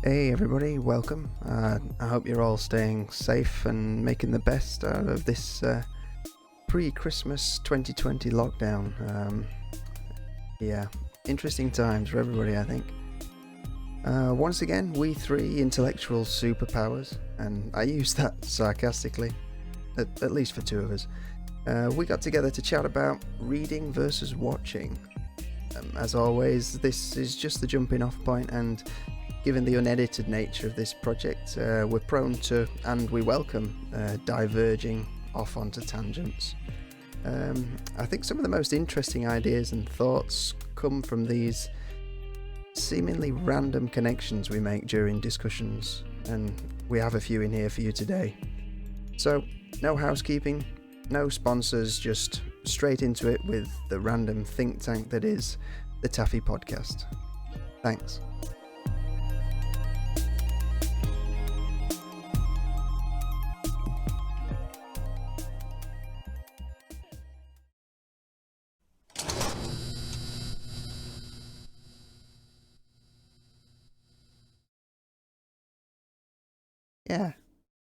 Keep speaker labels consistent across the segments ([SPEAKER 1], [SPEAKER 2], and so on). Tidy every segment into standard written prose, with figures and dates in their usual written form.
[SPEAKER 1] Hey everybody, welcome. I hope you're all staying safe and making the best out of this pre-Christmas 2020 lockdown. Yeah, interesting times for everybody, I think. Once again, we three intellectual superpowers, and I use that sarcastically, at least for two of us. We got together to chat about reading versus watching. As always, this is just the jumping off point, and given the unedited nature of this project, we're prone to, and we welcome, diverging off onto tangents. I think some of the most interesting ideas and thoughts come from these seemingly random connections we make during discussions, and we have a few in here for you today. So, no housekeeping, no sponsors, just straight into it with the random think tank that is the TAFY Podcast. Thanks.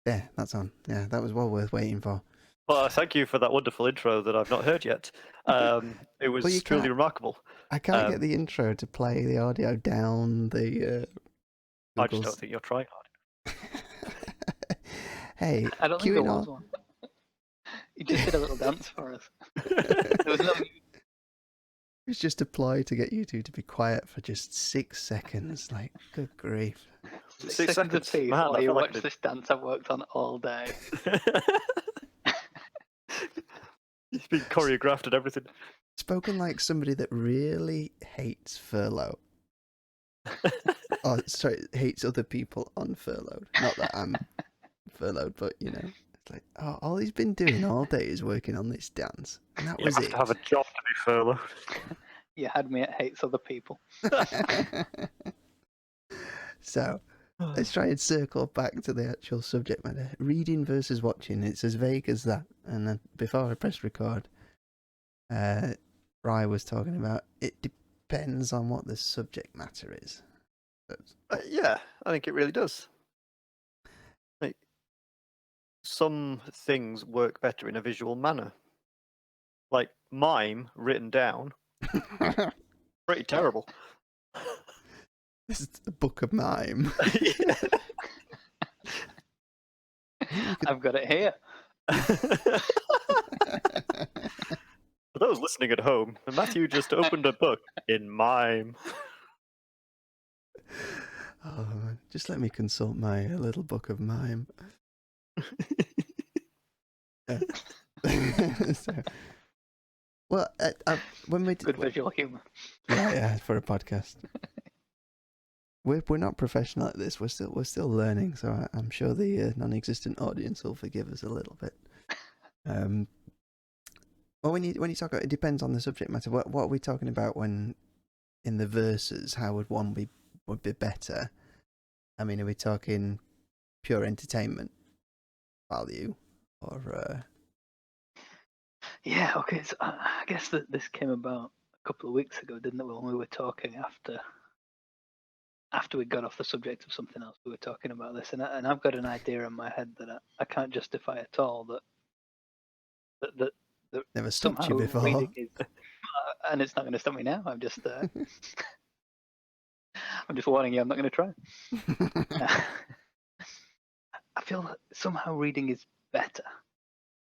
[SPEAKER 1] Yeah, that's on. Yeah, that was well worth waiting for.
[SPEAKER 2] Well, thank you for that wonderful intro that I've not heard yet. It was
[SPEAKER 1] Well,
[SPEAKER 2] truly remarkable.
[SPEAKER 1] I can't get the intro to play the audio down the
[SPEAKER 2] I just don't think you're trying hard.
[SPEAKER 1] Hey,
[SPEAKER 3] I don't think there was one. You just did a little dance for us. There was no music.
[SPEAKER 1] It's just a ploy to get you two to be quiet for just 6 seconds. Like, good grief.
[SPEAKER 3] 6 seconds of peace
[SPEAKER 2] Man,
[SPEAKER 3] while
[SPEAKER 2] I
[SPEAKER 3] you
[SPEAKER 2] feel
[SPEAKER 3] watch
[SPEAKER 2] like
[SPEAKER 3] this dance I've worked on all day.
[SPEAKER 2] It's been choreographed and everything.
[SPEAKER 1] Spoken like somebody that really hates furlough. Oh, sorry, hates other people on furloughed. Not that I'm furloughed, but you know, it's like, oh, all he's been doing all day is working on this dance, and that
[SPEAKER 2] You
[SPEAKER 1] was
[SPEAKER 2] have
[SPEAKER 1] it.
[SPEAKER 2] to have a job to be furloughed.
[SPEAKER 3] You had me at hates other people.
[SPEAKER 1] So, let's try and circle back to the actual subject matter. Reading versus watching. It's as vague as that. And then before I press record, Rye was talking about it depends on what the subject matter is.
[SPEAKER 2] Yeah, I think it really does. Like, some things work better in a visual manner. Like mime written down, pretty terrible.
[SPEAKER 1] This is a book of mime.
[SPEAKER 3] I've got it here.
[SPEAKER 2] For those listening at home, Matthew just opened a book in mime.
[SPEAKER 1] Oh, just let me consult my little book of mime. So, well, when we
[SPEAKER 3] Good visual humour.
[SPEAKER 1] yeah, for a podcast. We're not professional at this. We're still learning, so I'm sure the non-existent audience will forgive us a little bit. Well, when you talk about it depends on the subject matter. What are we talking about when in the verses? How would one would be better? I mean, are we talking pure entertainment value or?
[SPEAKER 3] Yeah, okay. So I guess that this came about a couple of weeks ago, didn't it? When we were talking after we got off the subject of something else, we were talking about this, and I've got an idea in my head that I can't justify at all. That
[SPEAKER 1] Never stopped you before.
[SPEAKER 3] Reading is, and it's not going to stop me now. I'm just warning you. I'm not going to try. I feel that somehow reading is better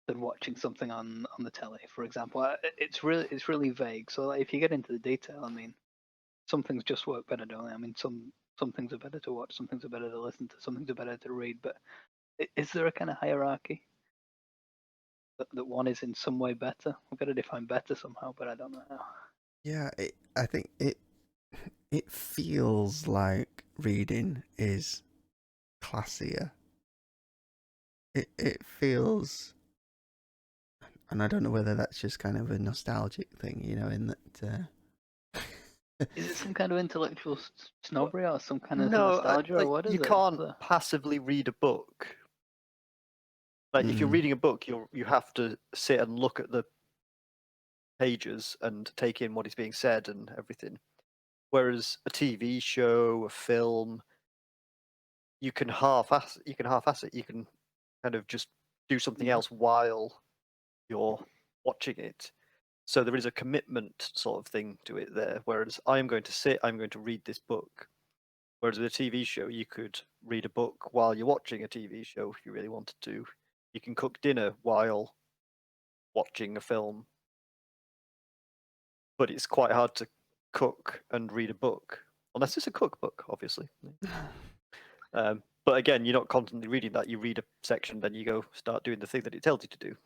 [SPEAKER 3] than watching something on the telly. For example, it's really vague. So like, if you get into the detail, I mean, some things just work better, don't they? I mean, some things are better to watch, some things are better to listen to, some things are better to read. But is there a kind of hierarchy that one is in some way better? We've got to define better somehow, but I don't know how.
[SPEAKER 1] Yeah, I think it feels like reading is classier. It feels, and I don't know whether that's just kind of a nostalgic thing, you know, in that.
[SPEAKER 3] Is it some kind of intellectual snobbery or some kind of nostalgia, or what is
[SPEAKER 2] you
[SPEAKER 3] it?
[SPEAKER 2] can't passively read a book. Like if you're reading a book, you have to sit and look at the pages and take in what is being said and everything. Whereas a TV show, a film, you can half-ass it. You can kind of just do something else while you're watching it. So there is a commitment sort of thing to it there. Whereas I'm going to read this book. Whereas with a TV show, you could read a book while you're watching a TV show if you really wanted to. You can cook dinner while watching a film. But it's quite hard to cook and read a book, unless it's a cookbook, obviously. But again, you're not constantly reading that. You read a section, then you go start doing the thing that it tells you to do.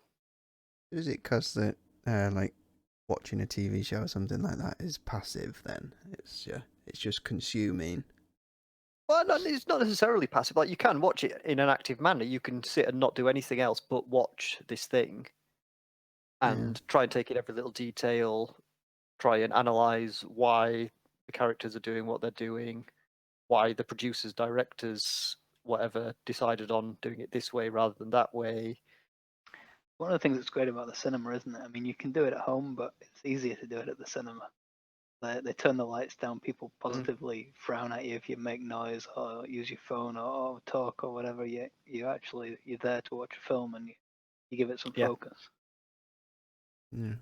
[SPEAKER 1] Is it because that like watching a TV show or something like that is passive? Then it's just consuming.
[SPEAKER 2] Well, it's not necessarily passive. Like you can watch it in an active manner. You can sit and not do anything else but watch this thing, and try and take in every little detail. Try and analyze why the characters are doing what they're doing, why the producers, directors, whatever, decided on doing it this way rather than that way.
[SPEAKER 3] One of the things that's great about the cinema, isn't it? I mean, you can do it at home, but it's easier to do it at the cinema. They turn the lights down. People positively frown at you if you make noise or use your phone or talk or whatever. You're there to watch a film, and you give it some focus.
[SPEAKER 1] Yeah.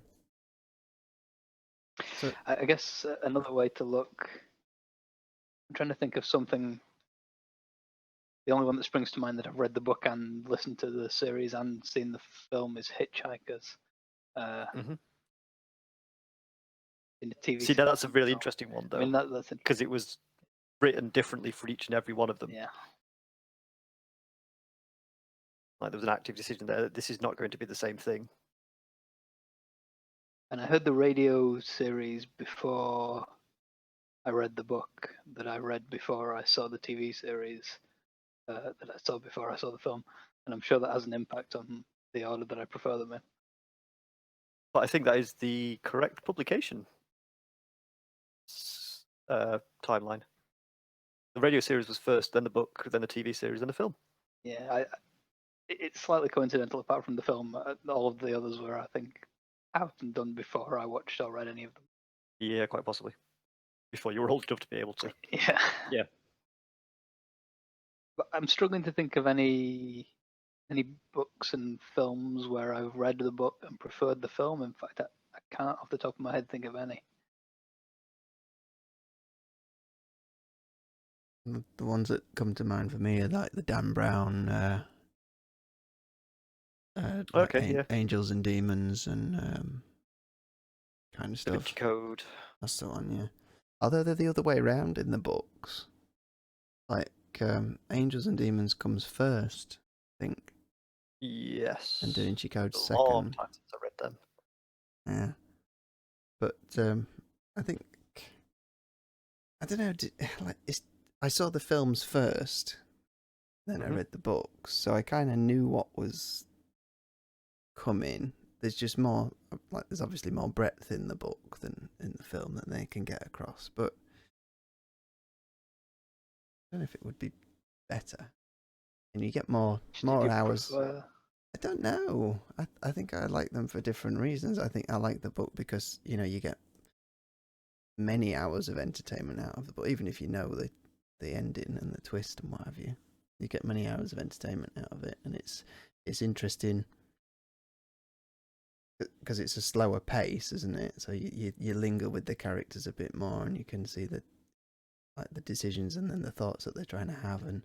[SPEAKER 1] So
[SPEAKER 3] I guess another way to look. I'm trying to think of something. The only one that springs to mind that I've read the book and listened to the series and seen the film is Hitchhikers. In the TV
[SPEAKER 2] See, that's a really interesting one, though.
[SPEAKER 3] I mean, that's
[SPEAKER 2] because it was written differently for each and every one of them.
[SPEAKER 3] Yeah.
[SPEAKER 2] Like there was an active decision there that this is not going to be the same thing.
[SPEAKER 3] And I heard the radio series before I read the book that I read before I saw the TV series that I saw before I saw the film, and I'm sure that has an impact on the order that I prefer them in.
[SPEAKER 2] But I think that is the correct publication timeline. The radio series was first, then the book, then the TV series, then the film.
[SPEAKER 3] Yeah, it's slightly coincidental. Apart from the film, all of the others were, I think, out and done before I watched or read any of them.
[SPEAKER 2] Yeah, quite possibly. Before you were old enough to be able to.
[SPEAKER 3] Yeah.
[SPEAKER 2] Yeah.
[SPEAKER 3] But I'm struggling to think of any books and films where I've read the book and preferred the film. In fact, I can't off the top of my head think of any.
[SPEAKER 1] the ones that come to mind for me are like the Dan Brown, Angels and Demons and kind of stuff.
[SPEAKER 2] Da Vinci Code.
[SPEAKER 1] That's the one, yeah. Although they're the other way around in the books. Like Angels and Demons comes first, I think.
[SPEAKER 2] Yes.
[SPEAKER 1] And Da Vinci Code's
[SPEAKER 2] a
[SPEAKER 1] second.
[SPEAKER 2] long time since I read them.
[SPEAKER 1] Yeah. But I think I don't know. I saw the films first, then I read the books, so I kind of knew what was coming. There's just more, like, there's obviously more breadth in the book than in the film that they can get across. But I don't know if it would be better. And you get more hours. I don't know. I think I like them for different reasons. I think I like the book because, you know, you get many hours of entertainment out of the book, even if you know the ending and the twist and what have you. You get many hours of entertainment out of it, and it's interesting because it's a slower pace, isn't it? So you linger with the characters a bit more, and you can see the decisions and then the thoughts that they're trying to have, and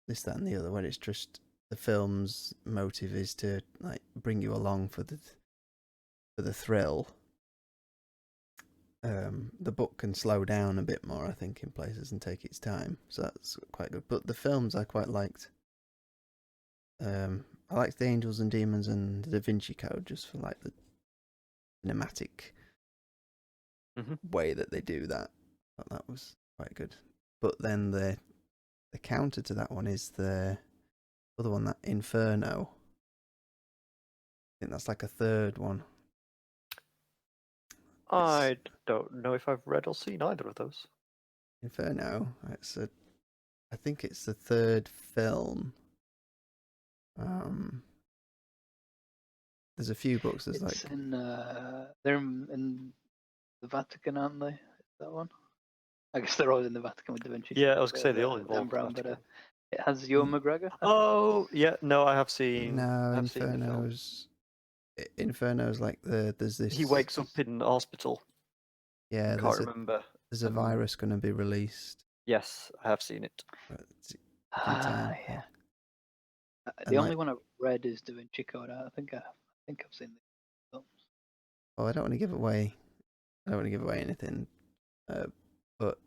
[SPEAKER 1] this, that, and the other. When it's just the film's motive is to like bring you along for the thrill. The book can slow down a bit more, I think, in places and take its time, so that's quite good. But the films I quite liked. I liked the Angels and Demons and the Da Vinci Code just for like the cinematic way that they do that. I thought that was quite good. But then the counter to that one is the other one, that Inferno. I think that's like a third one.
[SPEAKER 2] I don't know if I've read or seen either of those.
[SPEAKER 1] Inferno. I think it's the third film. There's a few books. There's
[SPEAKER 3] It's
[SPEAKER 1] like
[SPEAKER 3] they're in the Vatican, aren't they? Is that one? I guess they're all in the Vatican with Da Vinci.
[SPEAKER 2] Yeah, I was gonna say they
[SPEAKER 3] the
[SPEAKER 2] all involve
[SPEAKER 3] Dan Brown,
[SPEAKER 2] the
[SPEAKER 3] but
[SPEAKER 2] Vatican.
[SPEAKER 3] it has Ewan McGregor.
[SPEAKER 2] Oh, yeah, no, I have seen.
[SPEAKER 1] No,
[SPEAKER 2] I've seen the film.
[SPEAKER 1] Inferno's like there's this.
[SPEAKER 2] He wakes up in
[SPEAKER 1] I
[SPEAKER 2] hospital.
[SPEAKER 1] Yeah,
[SPEAKER 2] Can't remember.
[SPEAKER 1] there's a virus going to be released.
[SPEAKER 2] Yes, I have seen it.
[SPEAKER 1] You can tell.
[SPEAKER 3] Yeah.
[SPEAKER 1] And
[SPEAKER 3] The
[SPEAKER 1] like,
[SPEAKER 3] only one I've read is Da Vinci Code. I think I've seen the films.
[SPEAKER 1] I don't want to give away. I don't want to give away anything, but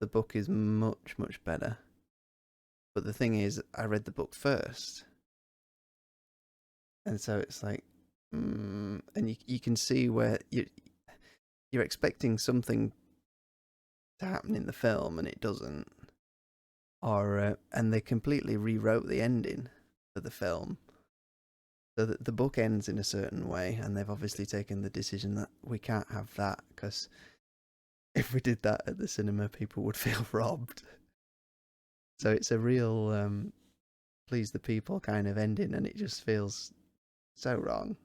[SPEAKER 1] the book is much better. But the thing is, I read the book first, and so it's like, and you can see where you're expecting something to happen in the film, and it doesn't, or and they completely rewrote the ending of the film. So the book ends in a certain way, and they've obviously taken the decision that we can't have that, because if we did that at the cinema, people would feel robbed. So it's a real please the people kind of ending, and it just feels so wrong.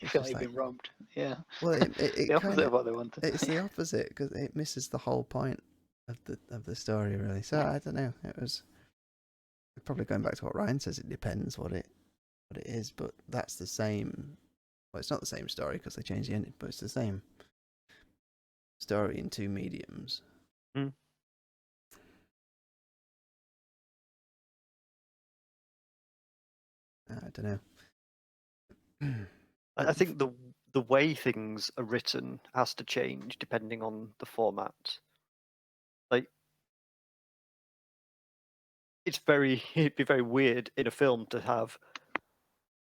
[SPEAKER 3] You feel like you've been robbed. Yeah.
[SPEAKER 1] Well, it
[SPEAKER 3] the opposite of what they wanted.
[SPEAKER 1] It's the opposite, because it misses the whole point of the story, really. So I don't know. It was probably going back to what Ryan says. It depends what it is, but that's the same. Well, it's not the same story because they changed the ending, but it's the same story in two mediums.
[SPEAKER 2] Mm.
[SPEAKER 1] I don't know.
[SPEAKER 2] I think the way things are written has to change depending on the format. Like, it'd be very weird in a film to have,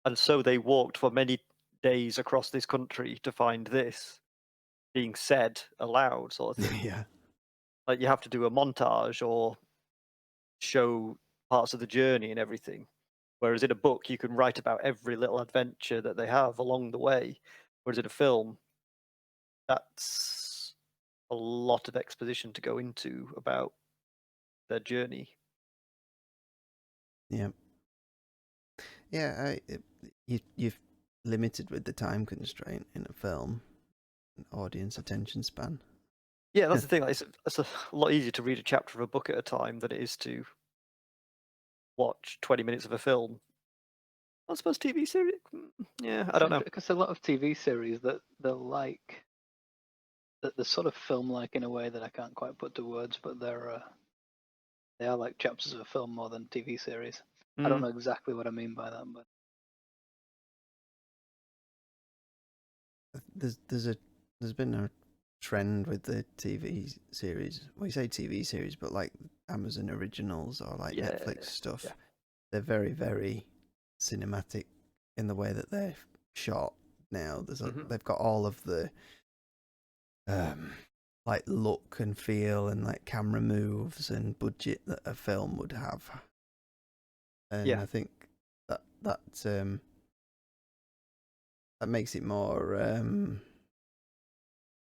[SPEAKER 2] and so they walked for many days across this country to find this being said aloud, sort of thing.
[SPEAKER 1] Yeah.
[SPEAKER 2] Like, you have to do a montage or show parts of the journey and everything. Whereas in a book, you can write about every little adventure that they have along the way. Whereas in a film, that's a lot of exposition to go into about their journey.
[SPEAKER 1] Yeah. Yeah, you've limited with the time constraint in a film, audience attention span.
[SPEAKER 2] Yeah, that's the thing. Like, it's a lot easier to read a chapter of a book at a time than it is to watch 20 minutes of a film. I suppose TV series. Yeah, I don't know.
[SPEAKER 3] Because a lot of TV series that they're like, that they're sort of film-like in a way that I can't quite put to words, but they are like chapters of a film more than TV series. I don't know exactly what I mean by that, but
[SPEAKER 1] there's been a trend with the TV series. Well, you say TV series, but like Amazon originals or like Netflix stuff.
[SPEAKER 2] Yeah.
[SPEAKER 1] They're very, very cinematic in the way that they're shot now. They've got all of the like look and feel and like camera moves and budget that a film would have. And I think that makes it more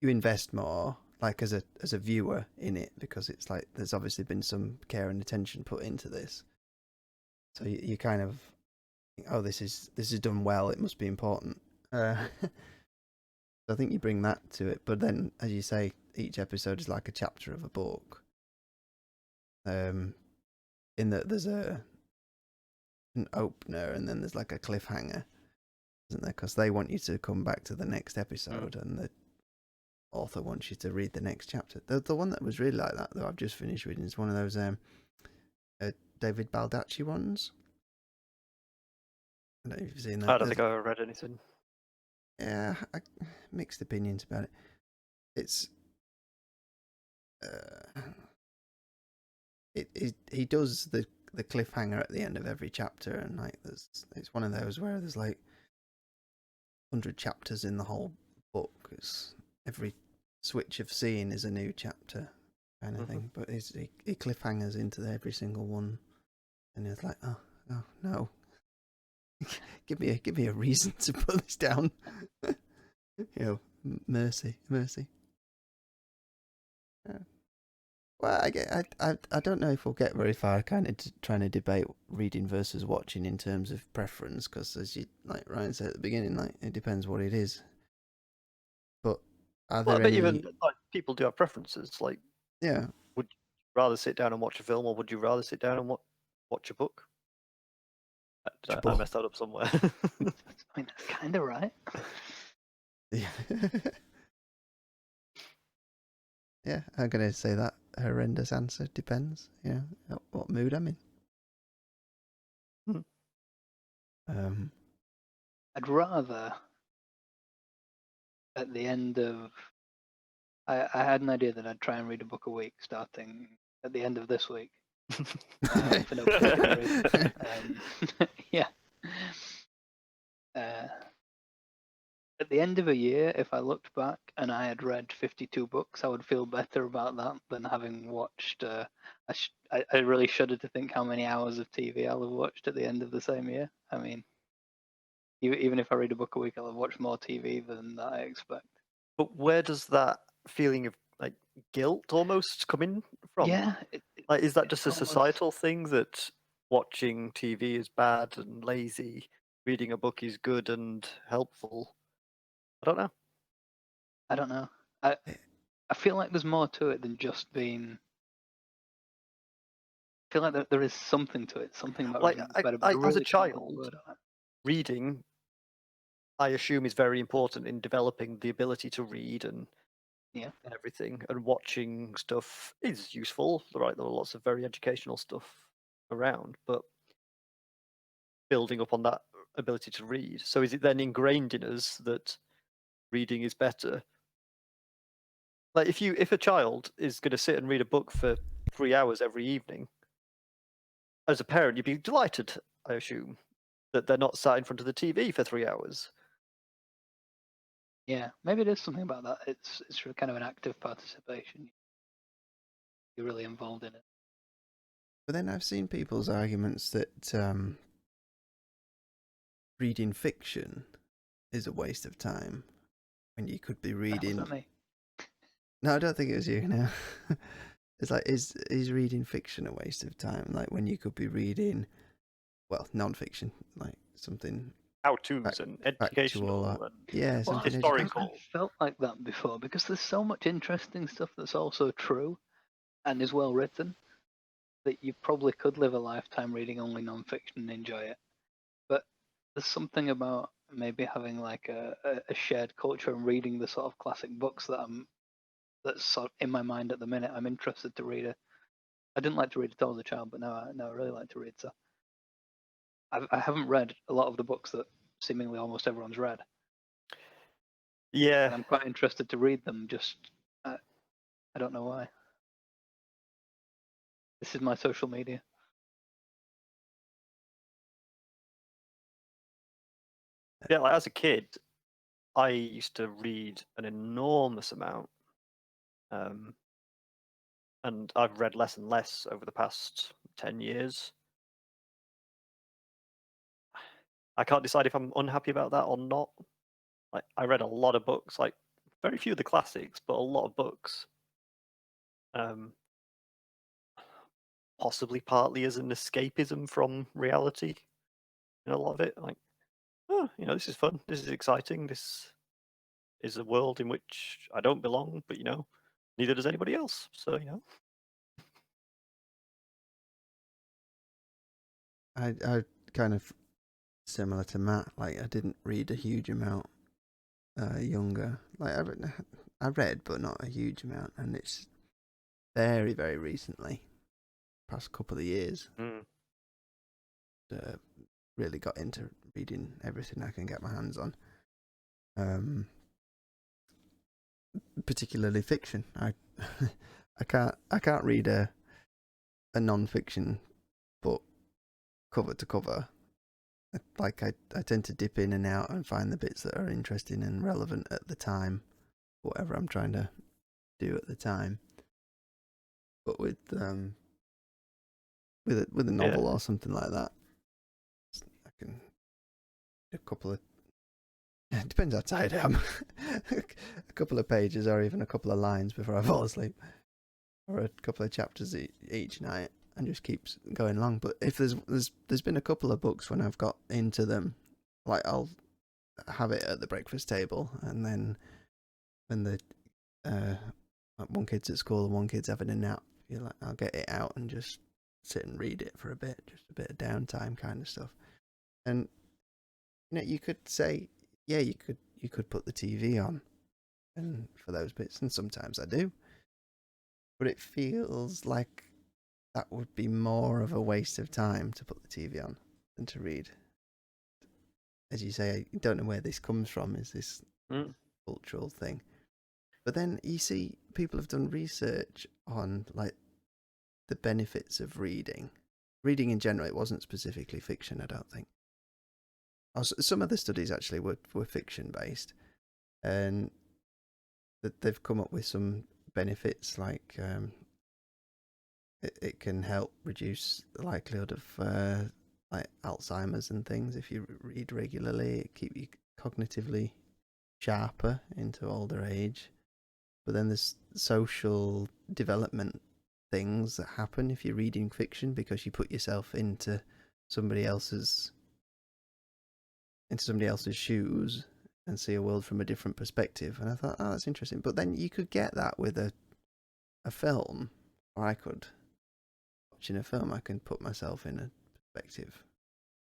[SPEAKER 1] you invest more, like as a viewer in it, because it's like there's obviously been some care and attention put into this. So you kind of think, oh, this is done well, it must be important. So I think you bring that to it, but then, as you say, each episode is like a chapter of a book. In that there's an opener, and then there's like a cliffhanger, isn't there? Because they want you to come back to the next episode, and the author wants you to read the next chapter. The one that was really like that, though, I've just finished reading, is one of those David Baldacci ones. I don't know if you've seen that.
[SPEAKER 2] I don't think I've ever read anything.
[SPEAKER 1] Yeah, mixed opinions about it. It's he does the cliffhanger at the end of every chapter, and like it's one of those where there's like 100 chapters in the whole book. It's every switch of scene is a new chapter kind of thing, but he cliffhangers into every single one, and it's like, oh no. give me a reason to put this down. Mercy. Well, I don't know if we'll get very far kind of trying to debate reading versus watching in terms of preference, because as you, like Ryan said at the beginning, like it depends what it is. But are there any...
[SPEAKER 2] even like people do have preferences. Like
[SPEAKER 1] Yeah.
[SPEAKER 2] Would you rather sit down and watch a film, or would you rather sit down and watch a book? I messed that up somewhere.
[SPEAKER 3] I mean, that's kind of right.
[SPEAKER 1] Yeah. Yeah, I'm gonna say that horrendous answer depends. Yeah, what mood I'm in.
[SPEAKER 3] I'd rather at the end of. I had an idea that I'd try and read a book a week starting at the end of this week. For no particular reason. Yeah. At the end of a year, if I looked back and I had read 52 books, I would feel better about that than having watched. I really shudder to think how many hours of TV I'll have watched at the end of the same year. I mean, even if I read a book a week, I'll have watched more TV than I expect.
[SPEAKER 2] But where does that feeling of like guilt almost come in from?
[SPEAKER 3] Yeah.
[SPEAKER 2] Like, is that just a
[SPEAKER 3] almost-
[SPEAKER 2] societal thing that watching TV is bad and lazy, reading a book is good and helpful? I don't know.
[SPEAKER 3] I don't know. I feel like there's more to it than just being. I feel like there is something to it. Something about
[SPEAKER 2] Like,
[SPEAKER 3] reading is better.
[SPEAKER 2] I
[SPEAKER 3] But I
[SPEAKER 2] as a
[SPEAKER 3] really can't put a
[SPEAKER 2] child,
[SPEAKER 3] word on it.
[SPEAKER 2] reading, I assume, is very important in developing the ability to read and
[SPEAKER 3] Yeah.
[SPEAKER 2] everything. And watching stuff is useful, right? There are lots of very educational stuff around, but building up on that ability to read. So is it then ingrained in us that reading is better? Like, if a child is going to sit and read a book for 3 hours every evening, as a parent, you'd be delighted, I assume, that they're not sat in front of the TV for 3 hours.
[SPEAKER 3] Yeah, maybe it is something about that. It's kind of an active participation. You're really involved in it.
[SPEAKER 1] But then I've seen people's arguments that reading fiction is a waste of time when you could be reading.
[SPEAKER 3] Was that me?
[SPEAKER 1] No, I don't think it was you. No, it's like is reading fiction a waste of time? Like when you could be reading, well, non-fiction, like something
[SPEAKER 2] How-tos and educational
[SPEAKER 1] factual,
[SPEAKER 2] and
[SPEAKER 1] yeah, something
[SPEAKER 2] historical.
[SPEAKER 3] I've felt like that before because there's so much interesting stuff that's also true and is well written that you probably could live a lifetime reading only non-fiction and enjoy it. But there's something about maybe having like a shared culture and reading the sort of classic books that's sort of in my mind at the minute. I'm interested to read it. I didn't like to read at all as a child, but now I really like to read. So I haven't read a lot of the books that seemingly almost everyone's read.
[SPEAKER 2] Yeah.
[SPEAKER 3] And I'm quite interested to read them. Just I don't know why. This is my social media.
[SPEAKER 2] Yeah, like as a kid, I used to read an enormous amount. And I've read less and less over the past 10 years. I can't decide if I'm unhappy about that or not. Like, I read a lot of books, like very few of the classics, but a lot of books. Possibly partly as an escapism from reality. And a lot of it, like, oh, this is fun. This is exciting. This is a world in which I don't belong, but neither does anybody else. So
[SPEAKER 1] I kind of similar to Matt. Like I didn't read a huge amount younger. Like I read, but not a huge amount, and it's very very recently, past couple of years, really got into reading everything I can get my hands on. Particularly fiction. I can't read a non-fiction book cover to cover. Like I tend to dip in and out and find the bits that are interesting and relevant at the time, whatever I'm trying to do at the time. But with a novel or something like that, I can a couple of. It depends how tired I am. A couple of pages or even a couple of lines before I fall asleep, or a couple of chapters each night, and just keeps going along. But if there's been a couple of books when I've got into them, like I'll have it at the breakfast table, and then when the like one kid's at school and one kid's having a nap, you're like, I'll get it out and just sit and read it for a bit, just a bit of downtime kind of stuff. And you could say, yeah, you could put the TV on, and for those bits, and sometimes I do, but it feels like that would be more of a waste of time to put the TV on than to read. As you say, I don't know where this comes from. Is this cultural thing? But then you see, people have done research on like the benefits of reading. Reading in general, it wasn't specifically fiction, I don't think. Some of the studies actually were fiction based, and that they've come up with some benefits like it can help reduce the likelihood of like Alzheimer's and things if you read regularly. It keeps you cognitively sharper into older age. But then there's social development things that happen if you're reading fiction, because you put yourself into somebody else's shoes and see a world from a different perspective. And I thought, oh, that's interesting. But then you could get that with a film, or I could, watching a film, I can put myself in a perspective,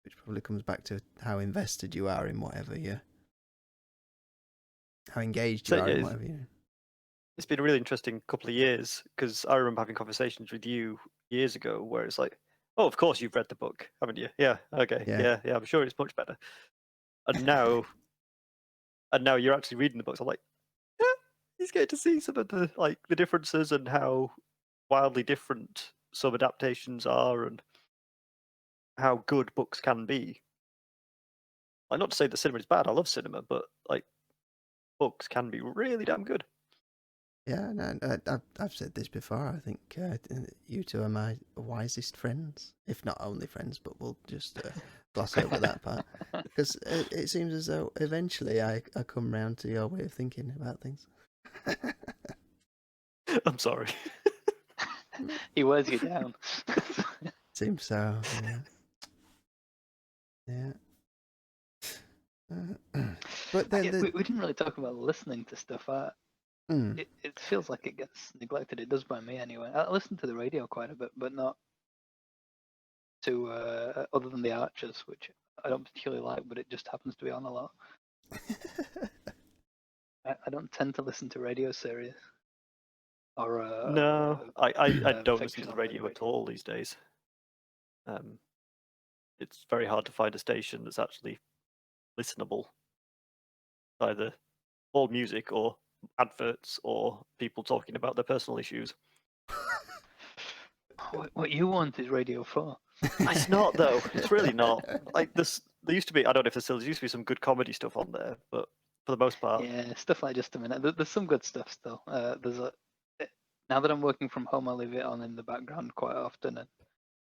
[SPEAKER 1] which probably comes back to how invested you are in whatever how engaged you are in whatever you.
[SPEAKER 2] It's been a really interesting couple of years, because I remember having conversations with you years ago where it's like, oh, of course you've read the book, haven't you? Yeah, okay, yeah, I'm sure it's much better. And now you're actually reading the books. I'm like, yeah, he's getting to see some of the the differences and how wildly different some adaptations are and how good books can be. Like, not to say that cinema is bad, I love cinema, but like books can be really damn good.
[SPEAKER 1] Yeah, no, I've said this before. I think you two are my wisest friends, if not only friends, but we'll just gloss over that part. Because it seems as though eventually I come round to your way of thinking about things.
[SPEAKER 2] I'm sorry.
[SPEAKER 3] He wears you down.
[SPEAKER 1] Seems so, yeah. But then
[SPEAKER 3] we didn't really talk about listening to stuff. It feels like it gets neglected. It does by me anyway. I listen to the radio quite a bit, but not to other than the Archers, which I don't particularly like, but it just happens to be on a lot. I don't tend to listen to radio series. Or
[SPEAKER 2] no, I don't listen
[SPEAKER 3] fiction
[SPEAKER 2] to the
[SPEAKER 3] on
[SPEAKER 2] radio at all these days. It's very hard to find a station that's actually listenable. Either all music or adverts or people talking about their personal issues.
[SPEAKER 3] What you want is Radio 4.
[SPEAKER 2] It's not, though. It's really not. Like this, there used to be. I don't know if there still used to be some good comedy stuff on there, but for the most part,
[SPEAKER 3] Yeah, stuff like Just a Minute. There's some good stuff still. Now that I'm working from home, I leave it on in the background quite often, and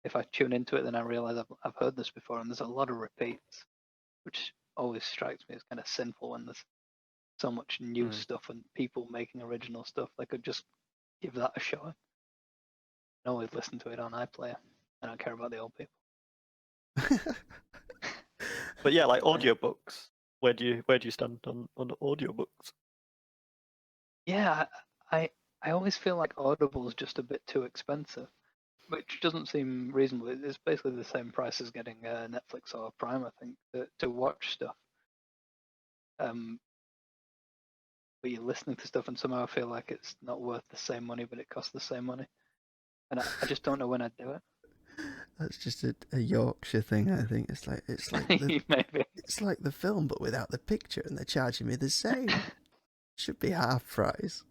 [SPEAKER 3] if I tune into it, then I realise I've heard this before, and there's a lot of repeats, which always strikes me as kind of sinful when there's so much new stuff and people making original stuff. They could just give that a shot. I always listen to it on iPlayer. I don't care about the old people.
[SPEAKER 2] But yeah, like audiobooks. Where do you stand on audiobooks?
[SPEAKER 3] Yeah, I always feel like Audible is just a bit too expensive, which doesn't seem reasonable. It's basically the same price as getting Netflix or Prime, I think, to watch stuff. But you're listening to stuff, and somehow I feel like it's not worth the same money, but it costs the same money, and I just don't know when I'd do it.
[SPEAKER 1] That's just a Yorkshire thing, I think. It's like
[SPEAKER 3] Maybe.
[SPEAKER 1] It's like the film, but without the picture, and they're charging me the same. Should be half price.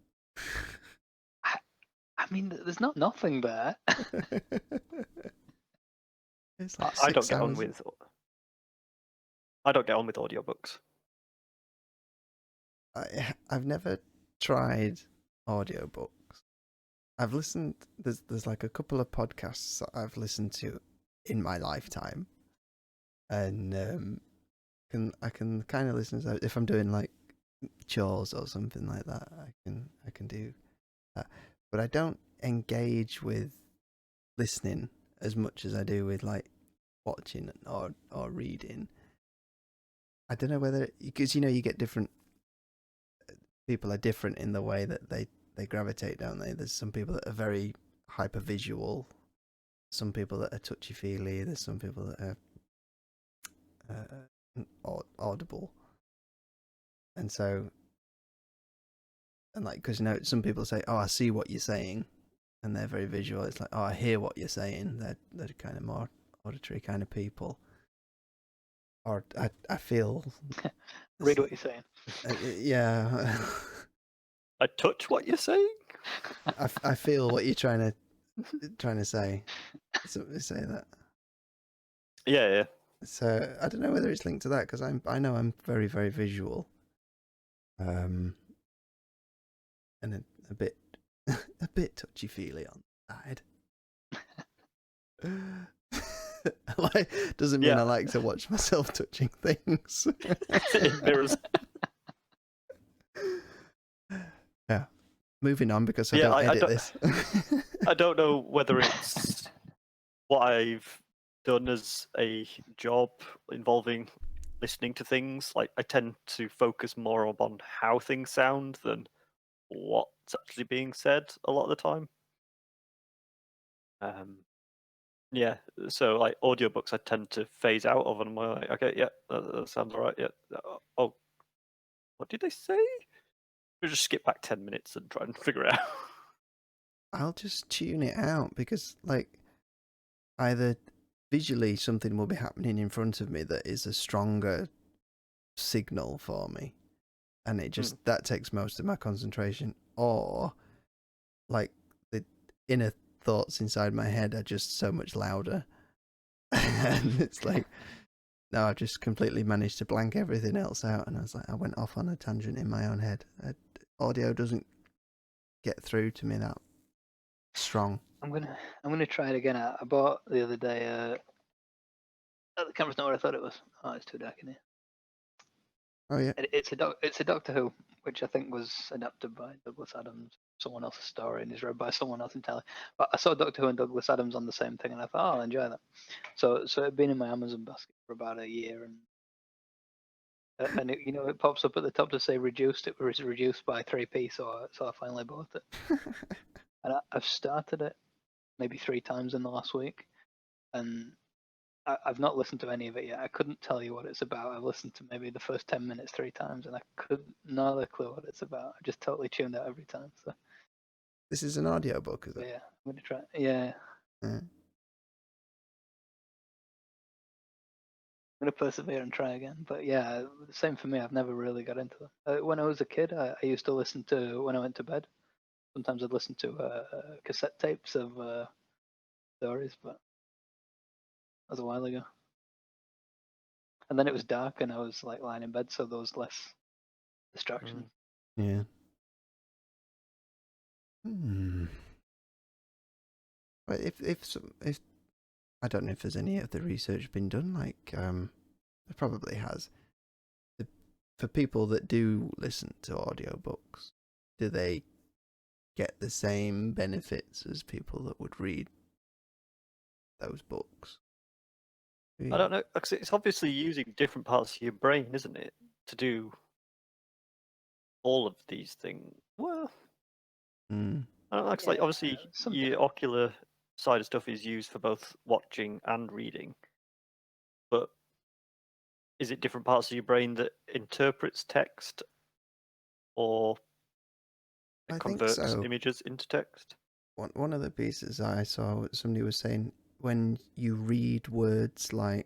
[SPEAKER 3] I mean, there's not nothing there.
[SPEAKER 1] It's like
[SPEAKER 2] I don't get on with audiobooks.
[SPEAKER 1] I've never tried audiobooks. I've listened. There's like a couple of podcasts that I've listened to in my lifetime, and I can kind of listen to if I'm doing like chores or something like that. I can do that, but I don't engage with listening as much as I do with like watching or reading. I don't know whether, because you get different people are different in the way that they they gravitate, don't they? There's some people that are very hyper visual, some people that are touchy feely. There's some people that are audible, and so. And like, because some people say, "Oh, I see what you're saying," and they're very visual. It's like, "Oh, I hear what you're saying." They're kind of more auditory kind of people. Or I feel.
[SPEAKER 3] Read what you're saying.
[SPEAKER 1] Yeah.
[SPEAKER 2] I touch what you're saying.
[SPEAKER 1] I feel what you're trying to say. Say that.
[SPEAKER 2] Yeah.
[SPEAKER 1] So I don't know whether it's linked to that because I know I'm very very visual. And a bit touchy feely on the side. Like, doesn't mean I like to watch myself touching things.
[SPEAKER 2] In mirrors.
[SPEAKER 1] Yeah. Moving on because I don't edit this.
[SPEAKER 2] I don't know whether it's what I've done as a job involving listening to things. Like, I tend to focus more on how things sound than what's actually being said a lot of the time. Yeah, so like audiobooks I tend to phase out of, and I'm like, okay, yeah, that sounds alright, yeah. Oh, what did they say? We'll just skip back 10 minutes and try and figure it out.
[SPEAKER 1] I'll just tune it out because, like, either visually something will be happening in front of me that is a stronger signal for me, and it just that takes most of my concentration, or like the inner thoughts inside my head are just so much louder. And it's like, no, I've just completely managed to blank everything else out, and I went off on a tangent in my own head. Audio doesn't get through to me that strong.
[SPEAKER 3] I'm gonna try it again. I bought the other day. The camera's not what I thought it was. Oh, it's too dark in here.
[SPEAKER 1] Oh yeah.
[SPEAKER 3] It's a Doctor Who, which I think was adapted by Douglas Adams, someone else's story, and is read by someone else in telly. But I saw Doctor Who and Douglas Adams on the same thing, and I thought, oh, I'll enjoy that. So it had been in my Amazon basket for about a year, and it pops up at the top to say reduced. It was reduced by 3p, so I finally bought it. And I've started it maybe 3 times in the last week, and I've not listened to any of it yet. I couldn't tell you what it's about. I've listened to maybe the first 10 minutes 3 times, and I could not have a clue what it's about. I just totally tuned out every time. So
[SPEAKER 1] this is an audiobook, is it?
[SPEAKER 3] yeah, I'm gonna try. Yeah.
[SPEAKER 1] Yeah.
[SPEAKER 3] I'm gonna persevere and try again. But yeah, same for me. I've never really got into them. When I was a kid, I used to listen to when I went to bed. Sometimes I'd listen to cassette tapes of stories, but that was a while ago. And then it was dark, and I was like lying in bed, so there was less distractions.
[SPEAKER 1] Yeah. But if I don't know if there's any of the research been done, like it probably has. For people that do listen to audiobooks, do they get the same benefits as people that would read those books?
[SPEAKER 2] I don't know, because it's obviously using different parts of your brain, isn't it, to do all of these things. Well, I don't know, because like obviously your ocular side of stuff is used for both watching and reading, but is it different parts of your brain that interprets text or converts images into text?
[SPEAKER 1] One of the pieces I saw, somebody was saying when you read words like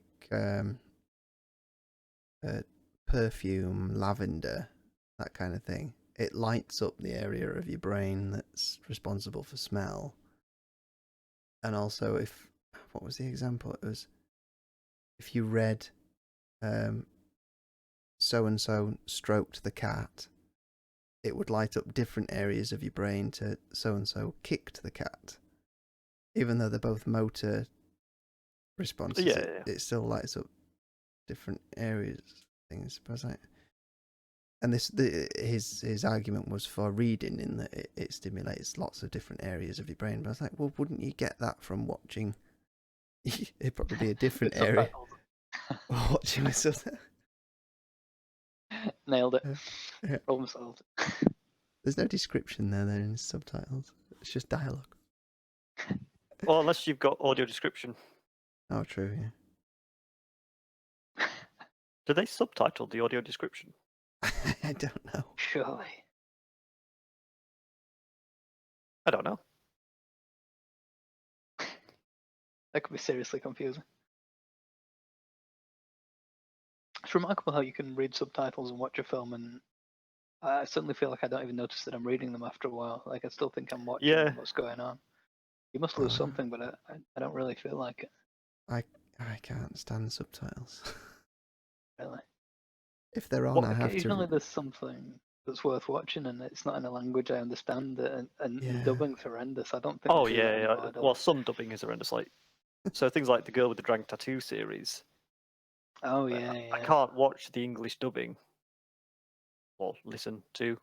[SPEAKER 1] perfume, lavender, that kind of thing, it lights up the area of your brain that's responsible for smell. And also, what was the example? It was if you read so and so stroked the cat, it would light up different areas of your brain to so and so kicked the cat. Even though they're both motor responses, it still lights up different areas, things. And his argument was for reading, in that it stimulates lots of different areas of your brain. But I was like, well, wouldn't you get that from watching? It'd probably be a different area. Watching with
[SPEAKER 3] Nailed it.
[SPEAKER 1] Yeah.
[SPEAKER 3] Problem solved.
[SPEAKER 1] There's no description there in subtitles. It's just dialogue.
[SPEAKER 2] Well, unless you've got audio description.
[SPEAKER 1] Oh, true, yeah.
[SPEAKER 2] Do they subtitle the audio description?
[SPEAKER 1] I don't know.
[SPEAKER 3] Surely.
[SPEAKER 2] I don't know.
[SPEAKER 3] That could be seriously confusing. It's remarkable how you can read subtitles and watch a film, and I certainly feel like I don't even notice that I'm reading them after a while. Like I still think I'm watching
[SPEAKER 2] Yeah.
[SPEAKER 3] what's going on. You must lose something, but I don't really feel like it.
[SPEAKER 1] I can't stand subtitles.
[SPEAKER 3] Really.
[SPEAKER 1] If they're on, I have
[SPEAKER 3] Occasionally
[SPEAKER 1] to.
[SPEAKER 3] there's something that's worth watching, and it's not in a language I understand, and
[SPEAKER 1] Yeah.
[SPEAKER 3] dubbing's horrendous. I don't think.
[SPEAKER 2] Oh
[SPEAKER 3] they do that
[SPEAKER 2] yeah.
[SPEAKER 3] anymore,
[SPEAKER 2] Well, some dubbing is horrendous. Like, so things like the Girl with the Dragon Tattoo series.
[SPEAKER 3] Oh yeah,
[SPEAKER 2] I can't watch the English dubbing or listen to.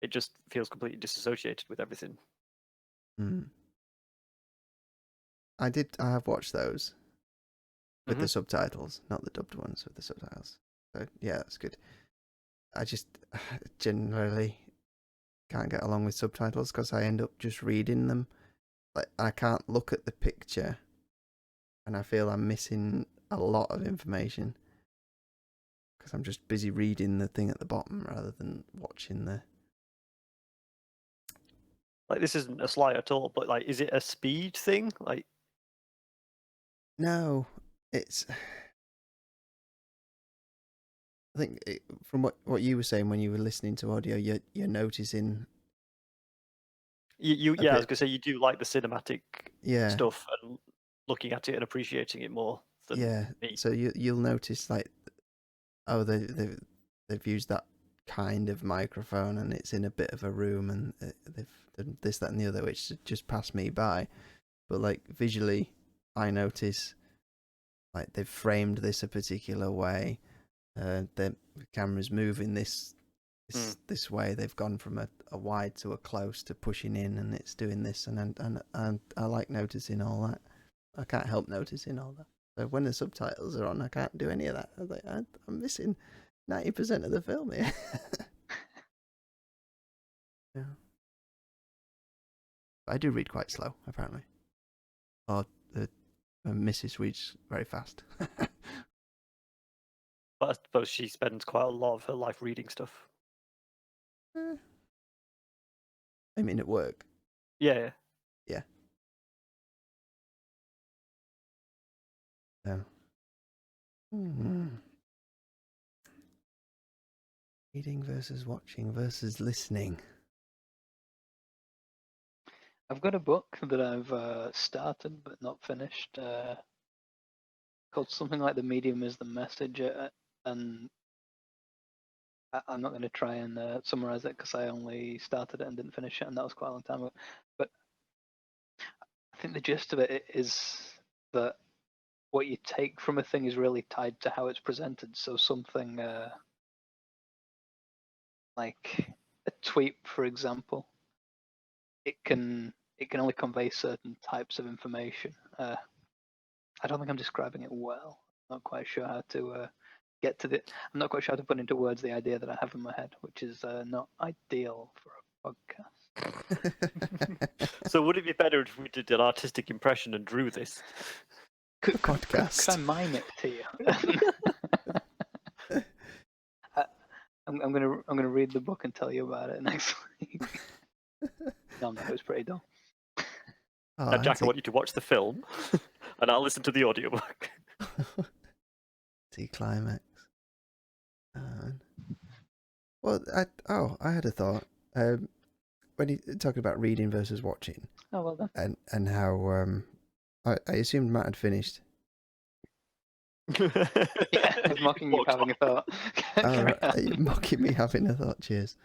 [SPEAKER 2] It just feels completely disassociated with everything.
[SPEAKER 1] Mm. I have watched those with the subtitles, not the dubbed ones with the subtitles. So yeah, that's good. I just generally can't get along with subtitles because I end up just reading them. Like I can't look at the picture, and I feel I'm missing a lot of information because I'm just busy reading the thing at the bottom rather than watching the.
[SPEAKER 2] Like, this isn't a slight at all, but like, is it a speed thing? Like,
[SPEAKER 1] No, it's. I think from what you were saying when you were listening to audio, you're noticing.
[SPEAKER 2] I was gonna say you do like the cinematic
[SPEAKER 1] Yeah.
[SPEAKER 2] stuff and looking at it and appreciating it more than me.
[SPEAKER 1] So you'll notice like, oh, they've used that kind of microphone and it's in a bit of a room and they've done this, that, and the other, which just passed me by. But like visually, I notice like they've framed this a particular way. The camera's moving this way. They've gone from a wide to a close to pushing in, and it's doing this, and I like noticing all that. I can't help noticing all that. So when the subtitles are on, I can't do any of that. I was like, I'm missing 90% of the film here. Yeah. I do read quite slow, apparently. Or Mrs. reads very fast.
[SPEAKER 2] But I suppose she spends quite a lot of her life reading stuff.
[SPEAKER 1] I mean, at work.
[SPEAKER 2] Yeah.
[SPEAKER 1] Yeah. So. Reading versus watching versus listening.
[SPEAKER 3] I've got a book that I've started but not finished, called something like "The Medium is the Message," and I'm not going to try and summarize it because I only started it and didn't finish it, and that was quite a long time ago. But I think the gist of it is that what you take from a thing is really tied to how it's presented. So something like a tweet, for example, it can only convey certain types of information. I don't think I'm describing it well. I'm not quite sure how to get to the. I'm not quite sure how to put into words the idea that I have in my head, which is not ideal for a podcast.
[SPEAKER 2] So would it be better if we did an artistic impression and drew this?
[SPEAKER 3] Could
[SPEAKER 1] podcast.
[SPEAKER 3] I mime it to you? I'm gonna read the book and tell you about it next week. No, it was pretty dull.
[SPEAKER 2] Now, Jack, I want you to watch the film, and I'll listen to the audiobook.
[SPEAKER 1] Climax. Well, I had a thought. When you talking about reading versus watching.
[SPEAKER 3] Oh, well done.
[SPEAKER 1] And how I assumed Matt had finished.
[SPEAKER 3] Yeah, I was mocking you for having a thought.
[SPEAKER 1] You're mocking me having a thought. Cheers.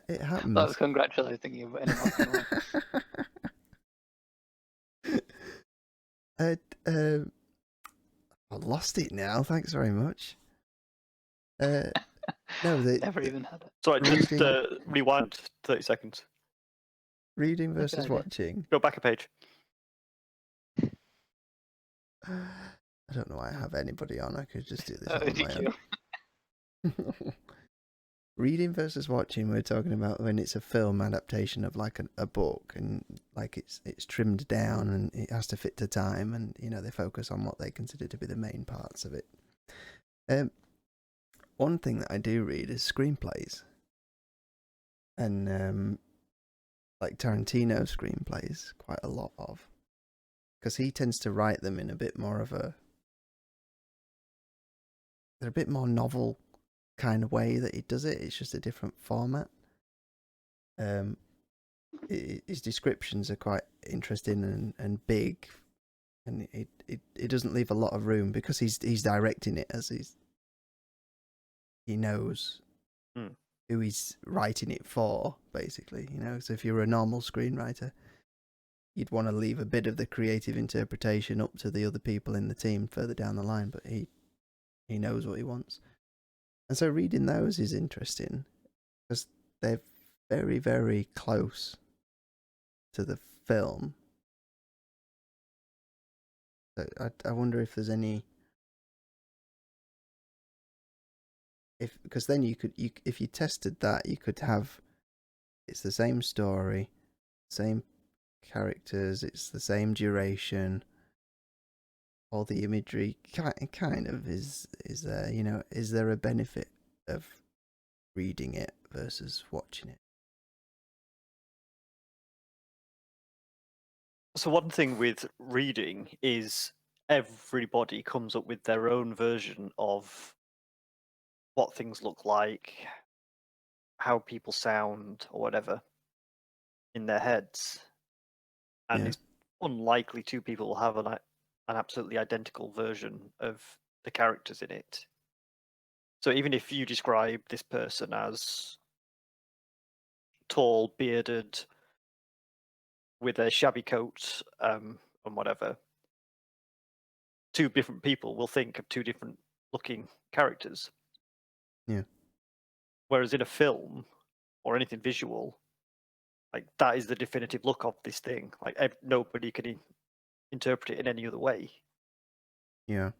[SPEAKER 1] It happens.
[SPEAKER 3] I was congratulating you, but in a mocking way.
[SPEAKER 1] I lost it now. Thanks very much. No,
[SPEAKER 3] never even had it.
[SPEAKER 2] Sorry, just rewind 30 seconds.
[SPEAKER 1] Reading versus watching.
[SPEAKER 2] Go back a page.
[SPEAKER 1] I don't know why I have anybody on. I could just do this all on my own. reading versus watching, we're talking about when it's a film adaptation of like a book, and like it's trimmed down and it has to fit to time, and they focus on what they consider to be the main parts of it. One thing that I do read is screenplays, and like Tarantino screenplays quite a lot of, because he tends to write them in a bit more of they're a bit more novel kind of way that he does it. It's just a different format. His descriptions are quite interesting and big, and it doesn't leave a lot of room because he's directing it as he knows who he's writing it for, basically. So if you're a normal screenwriter, you'd want to leave a bit of the creative interpretation up to the other people in the team further down the line, but he knows what he wants. And so reading those is interesting because they're very, very close to the film. So I wonder if there's any, because then if you tested that, you could have, it's the same story, same characters, it's the same duration, all the imagery kind of is there. Is there a benefit of reading it versus watching it?
[SPEAKER 2] So one thing with reading is everybody comes up with their own version of what things look like, how people sound, or whatever in their heads. And it's unlikely two people will have an absolutely identical version of the characters in it. So even if you describe this person as tall, bearded, with a shabby coat, and whatever, two different people will think of two different looking characters.
[SPEAKER 1] Yeah.
[SPEAKER 2] Whereas in a film or anything visual, like that is the definitive look of this thing. Like nobody can interpret it in any other way.
[SPEAKER 1] Yeah.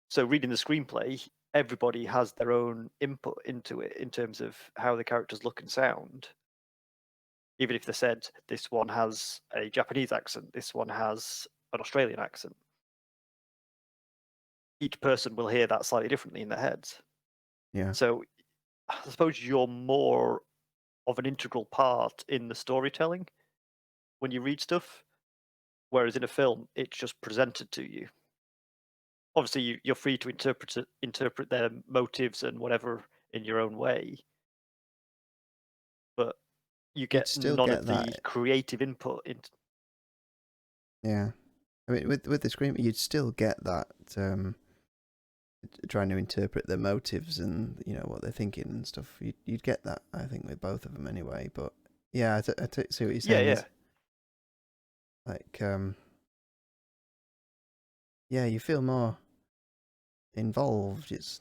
[SPEAKER 2] So reading the screenplay, everybody has their own input into it in terms of how the characters look and sound. Even if they said this one has a Japanese accent, this one has an Australian accent, each person will hear that slightly differently in their heads.
[SPEAKER 1] Yeah.
[SPEAKER 2] So I suppose you're more of an integral part in the storytelling when you read stuff, whereas in a film, it's just presented to you. Obviously, you're free to interpret their motives and whatever in your own way, but you get
[SPEAKER 1] still
[SPEAKER 2] none
[SPEAKER 1] get
[SPEAKER 2] of the
[SPEAKER 1] that.
[SPEAKER 2] creative input into.
[SPEAKER 1] Yeah. I mean, with the screen, you'd still get that trying to interpret their motives and what they're thinking and stuff. You'd get that, I think, with both of them anyway. But yeah, I see what you're saying.
[SPEAKER 2] Yeah.
[SPEAKER 1] Like, yeah, you feel more involved. It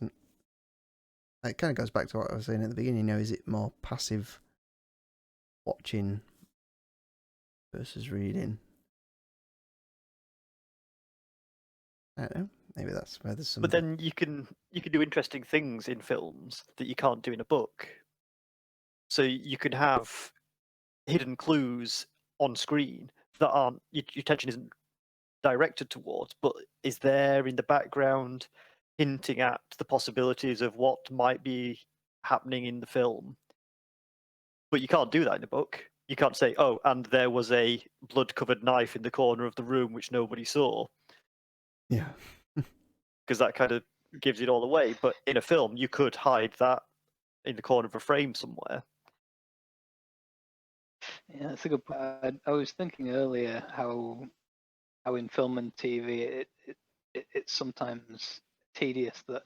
[SPEAKER 1] kind of goes back to what I was saying at the beginning. Is it more passive watching versus reading? I don't know. Maybe that's where there's some.
[SPEAKER 2] But then you can do interesting things in films that you can't do in a book. So you can have hidden clues on screen that aren't your attention isn't directed towards, but is there in the background, hinting at the possibilities of what might be happening in the film. But you can't do that in a book. You can't say, "Oh, and there was a blood-covered knife in the corner of the room which nobody saw."
[SPEAKER 1] Yeah.
[SPEAKER 2] Because that kind of gives it all away. But in a film, you could hide that in the corner of a frame somewhere.
[SPEAKER 3] Yeah, that's a good point. I was thinking earlier how in film and TV it's sometimes tedious that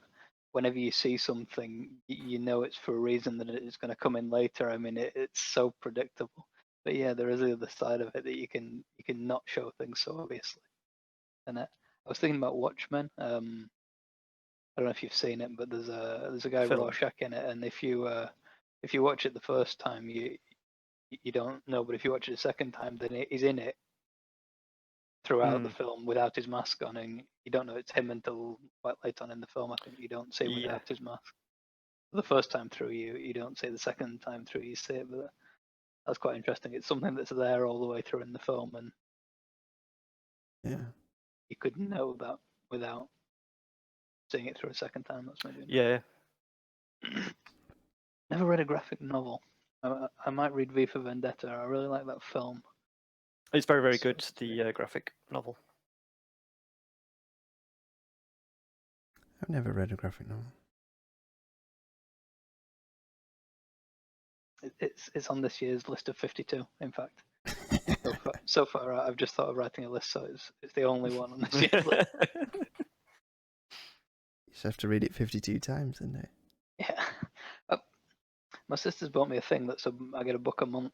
[SPEAKER 3] whenever you see something, you know it's for a reason that it's going to come in later. I mean, it's so predictable. But yeah, there is the other side of it that you can not show things so obviously. And I was thinking about Watchmen. I don't know if you've seen it, but there's a guy
[SPEAKER 2] Film.
[SPEAKER 3] Rorschach in it, and if you watch it the first time, you don't know, but if you watch it the second time, then he's in it throughout the film without his mask on, and you don't know it's him until quite late on in the film. I think you don't see him without his mask. the first time through, you don't see it. The second time through, you see it. But that's quite interesting. It's something that's there all the way through in the film, and
[SPEAKER 1] Yeah.
[SPEAKER 3] you could know that without seeing it through a second time. That's maybe
[SPEAKER 2] Yeah.
[SPEAKER 3] never read a graphic novel. I might read V for Vendetta. I really like that film.
[SPEAKER 2] It's very, very
[SPEAKER 3] So
[SPEAKER 2] good,
[SPEAKER 3] it's
[SPEAKER 2] the graphic novel.
[SPEAKER 1] I've never read a graphic novel.
[SPEAKER 3] It's on this year's list of 52. In fact, so far I've just thought of writing a list, so it's the only one on this year's list.
[SPEAKER 1] You just have to read it 52 times, isn't it?
[SPEAKER 3] Yeah. My sister's bought me a thing that's I get a book a month.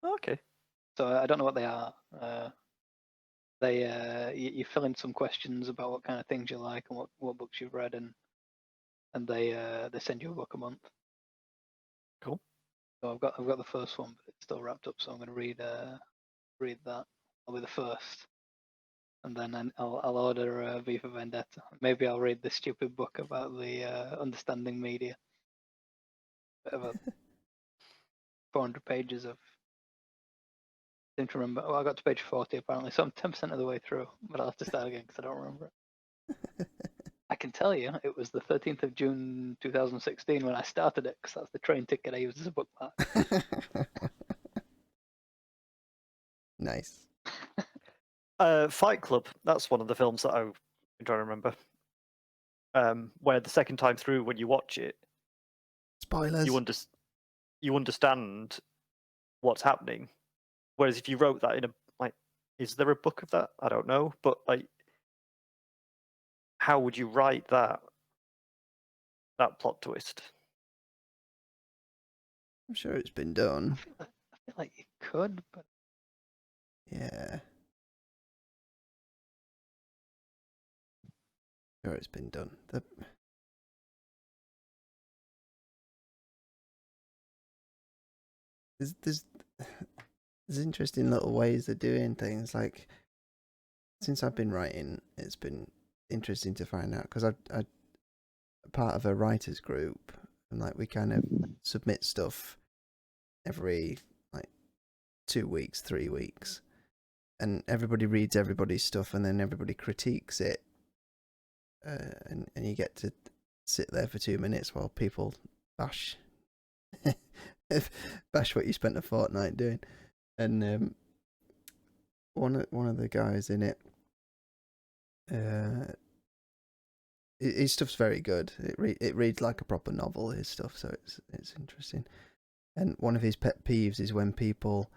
[SPEAKER 2] Okay.
[SPEAKER 3] So I don't know what they are. You fill in some questions about what kind of things you like and what books you've read, and they send you a book a month.
[SPEAKER 2] Cool.
[SPEAKER 3] So I've got the first one, but it's still wrapped up. So I'm going to read that. I'll be the first, and then I'll order V for Vendetta. Maybe I'll read the stupid book about the understanding media. Bit of a 400 pages of. I seem to remember. Well, I got to page 40 apparently, so I'm 10% of the way through, but I'll have to start again because I don't remember it. I can tell you it was the 13th of June 2016 when I started it, because that's the train ticket I used as a bookmark.
[SPEAKER 1] Nice.
[SPEAKER 2] Fight Club. That's one of the films that I'm trying to remember. Where the second time through, when you watch it,
[SPEAKER 1] Spoilers.
[SPEAKER 2] you understand what's happening. Whereas if you wrote that in is there a book of that? I don't know, but how would you write that plot twist?
[SPEAKER 1] I'm sure it's been done.
[SPEAKER 3] I feel like you could, but
[SPEAKER 1] Yeah. Sure it's been done. There's interesting little ways of doing things. Like, since I've been writing, it's been interesting to find out, because I'm part of a writers group, and like we kind of submit stuff every 2 weeks, 3 weeks, and everybody reads everybody's stuff, and then everybody critiques it, and you get to sit there for 2 minutes while people bash what you spent a fortnight doing. And one of the guys in it, his stuff's very good. It reads like a proper novel, his stuff, so it's interesting. And one of his pet peeves is when people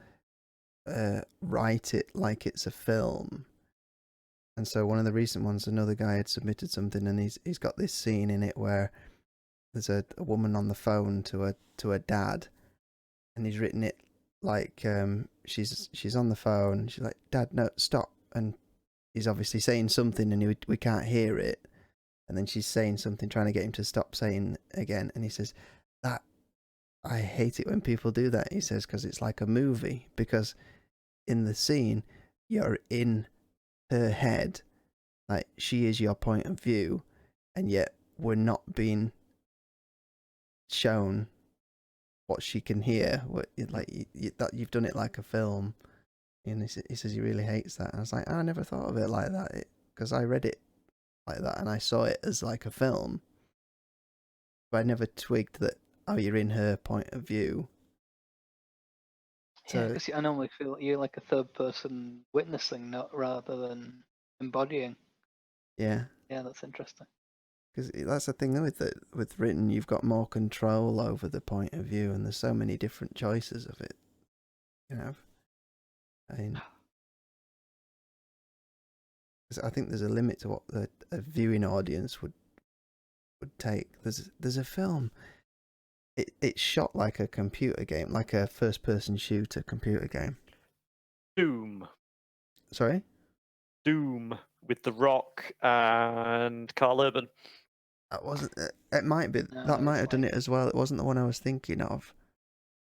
[SPEAKER 1] write it like it's a film. And so one of the recent ones, another guy had submitted something, and he's got this scene in it where there's a woman on the phone to a dad, and he's written it like she's on the phone. She's like, "Dad, no, stop!" And he's obviously saying something, and we can't hear it. And then she's saying something, trying to get him to stop saying again. And he says, "That I hate it when people do that." He says, because it's like a movie. Because in the scene, you're in her head, like she is your point of view, and yet we're not being shown what she can hear. That you've done it like a film. And he says he really hates that. And I was like, I never thought of it like that, because I read it like that and I saw it as like a film, but I never twigged that, oh, you're in her point of view.
[SPEAKER 3] yeah, because I normally feel you're like a third person witnessing, not rather than embodying.
[SPEAKER 1] Yeah,
[SPEAKER 3] that's interesting.
[SPEAKER 1] because that's the thing with written, you've got more control over the point of view, and there's so many different choices of it. I mean, I think there's a limit to what a viewing audience would take. There's a film. It's shot like a computer game, like a first-person shooter computer game.
[SPEAKER 2] Doom.
[SPEAKER 1] Sorry?
[SPEAKER 2] Doom with The Rock and Carl Urban.
[SPEAKER 1] That wasn't. It might be.
[SPEAKER 3] No,
[SPEAKER 1] That might
[SPEAKER 3] it's
[SPEAKER 1] have done it as well. It wasn't the one I was thinking of.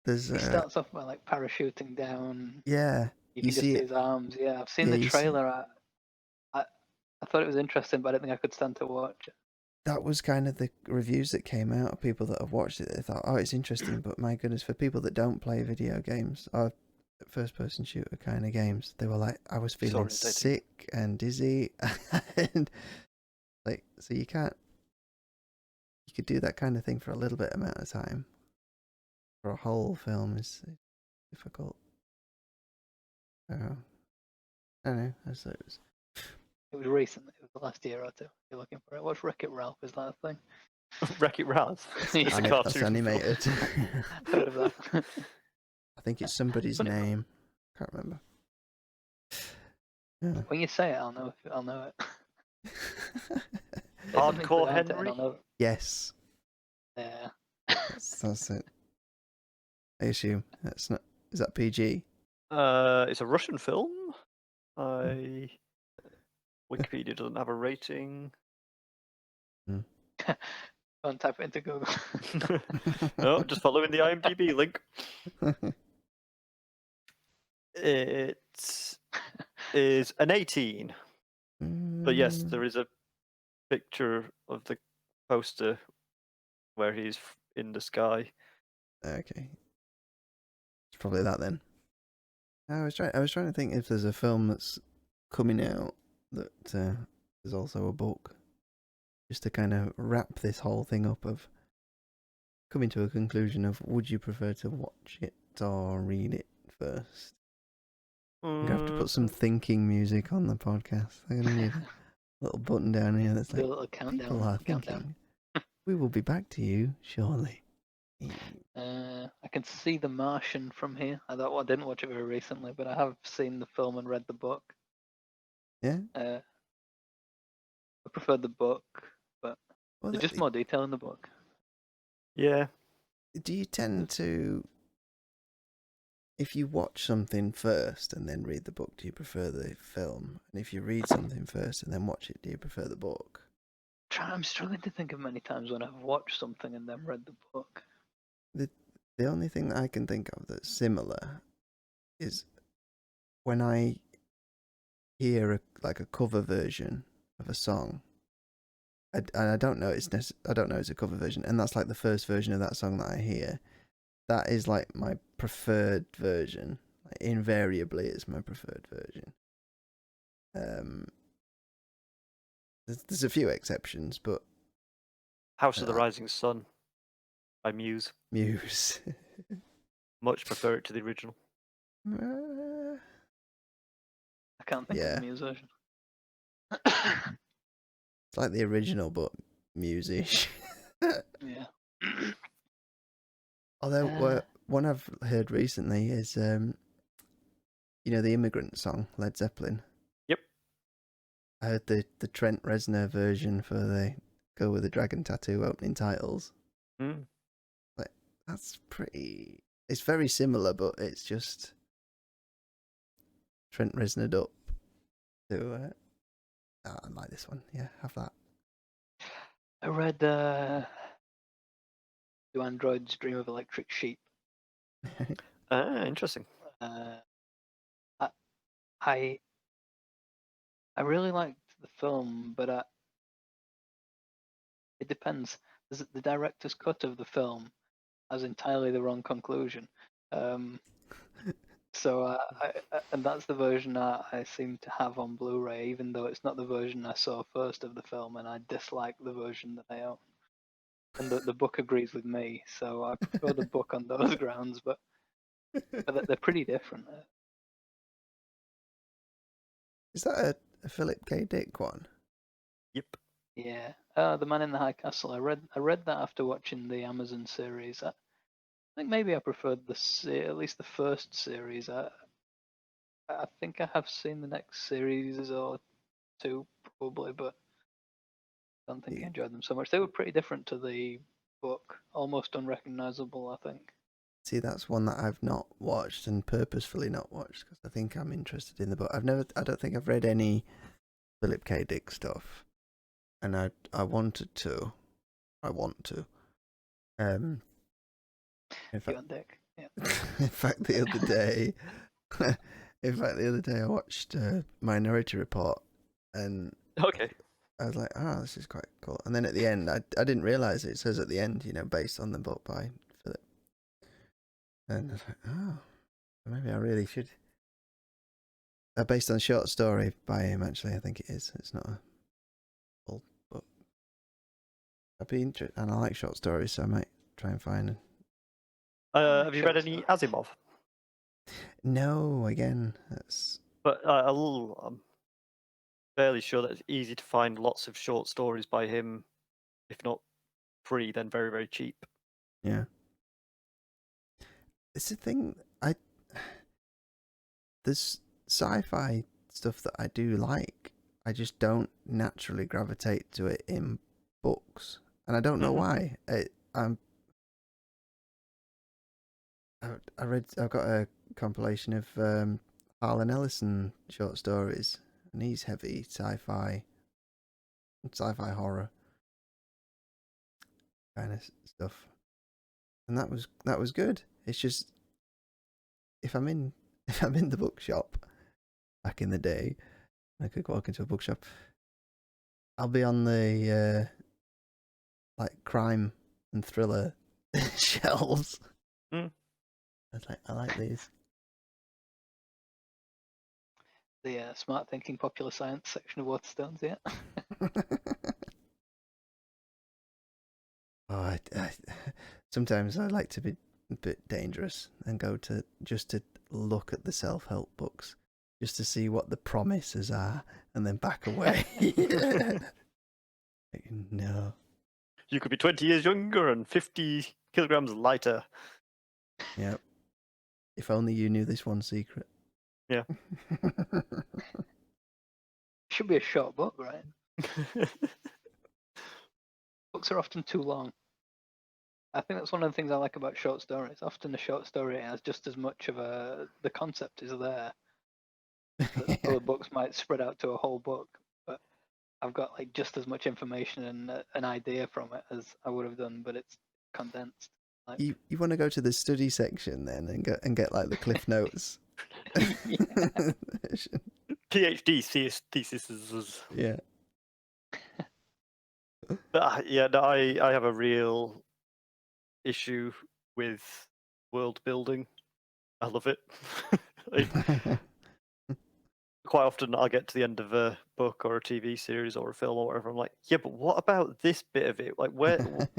[SPEAKER 1] There's.
[SPEAKER 3] He starts off by like parachuting down.
[SPEAKER 1] Yeah.
[SPEAKER 3] You can just see his arms. Yeah, I've seen the trailer. I thought it was interesting, but I don't think I could stand to watch it.
[SPEAKER 1] that was kind of the reviews that came out of people that have watched it. They thought, oh, it's interesting, but my goodness, for people that don't play video games or first-person shooter kind of games, they were like, I was feeling sick and dizzy, and like, so you could do that kind of thing for a little bit amount of time. For a whole film is difficult. I don't know. I suppose.
[SPEAKER 3] It was recently. It was the last year or two. You're looking for it. What's Wreck-It Ralph? Is that a thing?
[SPEAKER 2] Wreck-It Ralph. It's a
[SPEAKER 3] Yeah.
[SPEAKER 2] cartoon.
[SPEAKER 1] That's animated.
[SPEAKER 3] Heard of that?
[SPEAKER 1] I think it's somebody's name. Can't remember. Yeah.
[SPEAKER 3] When you say it, I'll know. I'll know it.
[SPEAKER 2] Hardcore Henry?
[SPEAKER 1] Yes.
[SPEAKER 3] Yeah.
[SPEAKER 1] That's it. I assume that's not. Is that PG?
[SPEAKER 2] It's a Russian film. Wikipedia doesn't have a rating.
[SPEAKER 3] Don't type it into Google.
[SPEAKER 2] No, just following the IMDb link. It is an 18. But yes, there is a picture of the poster where he's in the sky.
[SPEAKER 1] Okay. It's probably that then. I was trying to think if there's a film that's coming out that is also a book, just to kind of wrap this whole thing up of coming to a conclusion of would you prefer to watch it or read it first? I'm gonna have to put some thinking music on the podcast. I'm gonna need a little button down here that's like
[SPEAKER 3] Do a little countdown.
[SPEAKER 1] people are thinking. We will be back to you shortly.
[SPEAKER 3] I can see The Martian from here. I didn't watch it very recently, but I have seen the film and read the book.
[SPEAKER 1] Yeah.
[SPEAKER 3] I preferred the book, but
[SPEAKER 1] Well,
[SPEAKER 3] there's just more detail in the book.
[SPEAKER 2] Yeah.
[SPEAKER 1] Do you tend to, if you watch something first and then read the book, do you prefer the film? And if you read something first and then watch it, do you prefer the book?
[SPEAKER 3] I'm struggling to think of many times when I've watched something and then read the book.
[SPEAKER 1] The only thing that I can think of that's similar is when I hear a cover version of a song. I don't know it's a cover version, and that's like the first version of that song that I hear. That is like my preferred version. Like, invariably, it's my preferred version. There's a few exceptions, but
[SPEAKER 2] House of the Rising Sun by Muse.
[SPEAKER 1] Muse.
[SPEAKER 2] Much prefer it to the original.
[SPEAKER 3] I can't think of the Muse version.
[SPEAKER 1] It's like the original, but Muse-ish.
[SPEAKER 3] Yeah.
[SPEAKER 1] Although one I've heard recently is, the Immigrant song, Led Zeppelin.
[SPEAKER 2] Yep.
[SPEAKER 1] I heard the Trent Reznor version for the Girl with the Dragon Tattoo opening titles. Like, that's pretty. It's very similar, but it's just Trent Reznor'd up. So, I like this one. Yeah, have that.
[SPEAKER 3] I read Do Androids Dream of Electric Sheep?
[SPEAKER 2] Interesting.
[SPEAKER 3] I really liked the film, but it depends. The director's cut of the film has entirely the wrong conclusion. So and that's the version I seem to have on Blu-ray, even though it's not the version I saw first of the film, and I dislike the version that I own. And the book agrees with me, so I prefer the book on those grounds, but they're pretty different.
[SPEAKER 1] Is that a Philip K. Dick one?
[SPEAKER 2] Yep.
[SPEAKER 3] Yeah. The Man in the High Castle. I read that after watching the Amazon series. I think maybe I preferred at least the first series. I think I have seen the next series or two probably, but I don't think I enjoyed them so much. They were pretty different to the book, almost unrecognizable, I think.
[SPEAKER 1] See, that's one that I've not watched and purposefully not watched because I think I'm interested in the book. I don't think I've read any Philip K. Dick stuff, and I wanted to. I want to. In fact,
[SPEAKER 3] Dick. Yeah.
[SPEAKER 1] in fact, the other day I watched Minority Report, and
[SPEAKER 2] Okay.
[SPEAKER 1] I was like, oh, this is quite cool. And then at the end, I didn't realise it says at the end, based on the book by Philip. And I was like, oh, maybe I really should. Based on a short story by him, actually, I think it is. It's not a full book. I'd be interested, and I like short stories, so I might try and find it.
[SPEAKER 2] Have you read
[SPEAKER 3] short
[SPEAKER 2] any
[SPEAKER 3] stories.
[SPEAKER 2] Asimov?
[SPEAKER 1] No, again, that's...
[SPEAKER 2] But I'm fairly sure that it's easy to find lots of short stories by him, if not free, then very, very cheap.
[SPEAKER 1] Yeah. It's the thing, there's sci-fi stuff that I do like. I just don't naturally gravitate to it in books, and I don't know why. I've got a compilation of Harlan Ellison short stories, and he's heavy sci-fi horror kind of stuff, and that was good. It's just if I'm in the bookshop back in the day, I could walk into a bookshop. I'll be on the like crime and thriller shelves.
[SPEAKER 2] Mm.
[SPEAKER 1] I like these.
[SPEAKER 3] The smart thinking popular science section of Waterstones, yeah.
[SPEAKER 1] Oh, sometimes I like to be a bit dangerous and go to look at the self-help books, just to see what the promises are, and then back away. No.
[SPEAKER 2] You could be 20 years younger and 50 kilograms lighter.
[SPEAKER 1] Yep. If only you knew this one secret.
[SPEAKER 2] Yeah.
[SPEAKER 3] Should be a short book, right? Books are often too long. I think that's one of the things I like about short stories. Often a short story has just as much of the concept is there. Other books might spread out to a whole book, but I've got like just as much information and an idea from it as I would have done, but it's condensed. Like...
[SPEAKER 1] You want to go to the study section then and get like the Cliff Notes.
[SPEAKER 2] PhD thesis.
[SPEAKER 1] Yeah.
[SPEAKER 2] But yeah, no, I have a real issue with world building. I love it. Quite often I'll get to the end of a book or a TV series or a film or whatever. I'm like, yeah, but what about this bit of it? Like,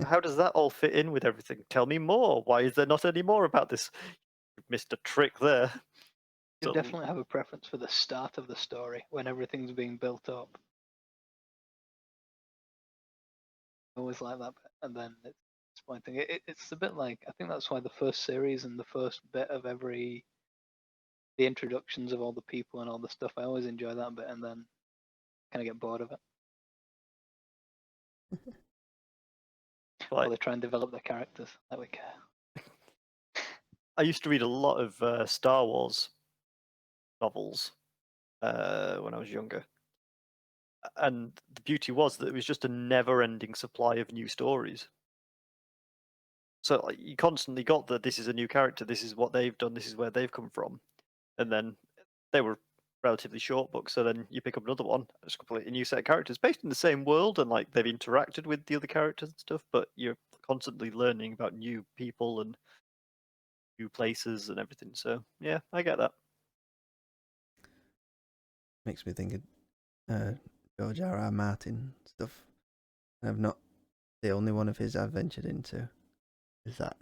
[SPEAKER 2] how does that all fit in with everything? Tell me more. Why is there not any more about this? You've missed a trick there.
[SPEAKER 3] You definitely have a preference for the start of the story when everything's being built up. I always like that bit, and then it's disappointing. It's a bit like, I think that's why the first series and the first bit of the introductions of all the people and all the stuff, I always enjoy that bit, and then kind of get bored of it. Or they try and develop their characters. That we care.
[SPEAKER 2] I used to read a lot of Star Wars novels when I was younger. And the beauty was that it was just a never-ending supply of new stories. So like, you constantly got that this is a new character, this is what they've done, this is where they've come from. And then they were relatively short books, so then you pick up another one, it's a completely new set of characters based in the same world, and like they've interacted with the other characters and stuff, but you're constantly learning about new people and new places and everything. So yeah, I get that.
[SPEAKER 1] Makes me think of George R.R. Martin stuff. I've not the only one of his I've ventured into is that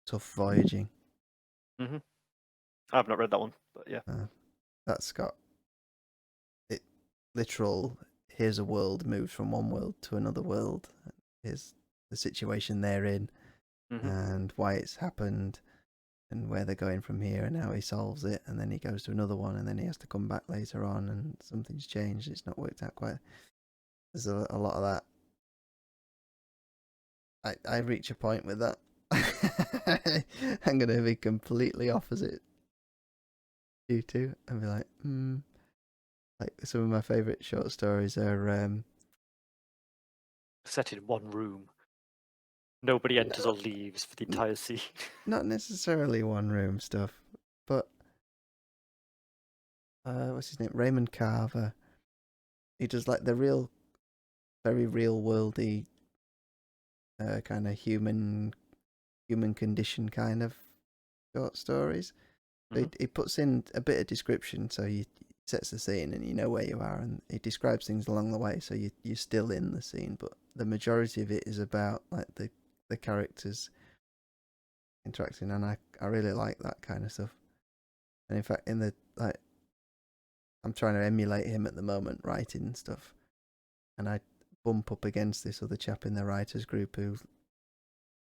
[SPEAKER 1] Tough Voyaging.
[SPEAKER 2] Mm-hmm. I've not read that one, but yeah.
[SPEAKER 1] That's got it literal, here's a world, moves from one world to another world. Here's the situation they're in, and why it's happened, and where they're going from here, and how he solves it, and then he goes to another one, and then he has to come back later on, and something's changed, it's not worked out quite. There's a lot of that. I reach a point with that. I'm going to be completely opposite you two and be like, like some of my favourite short stories are
[SPEAKER 2] set in one room. Nobody enters or leaves for the entire scene.
[SPEAKER 1] Not necessarily one room stuff, but what's his name? Raymond Carver. he does like the real, very real worldy, kind of human condition kind of short stories. So he puts in a bit of description, so he sets the scene and you know where you are, and he describes things along the way, so you're still in the scene. But the majority of it is about like the characters interacting, and I really like that kind of stuff. And in fact, I'm trying to emulate him at the moment, writing stuff, and I bump up against this other chap in the writers group who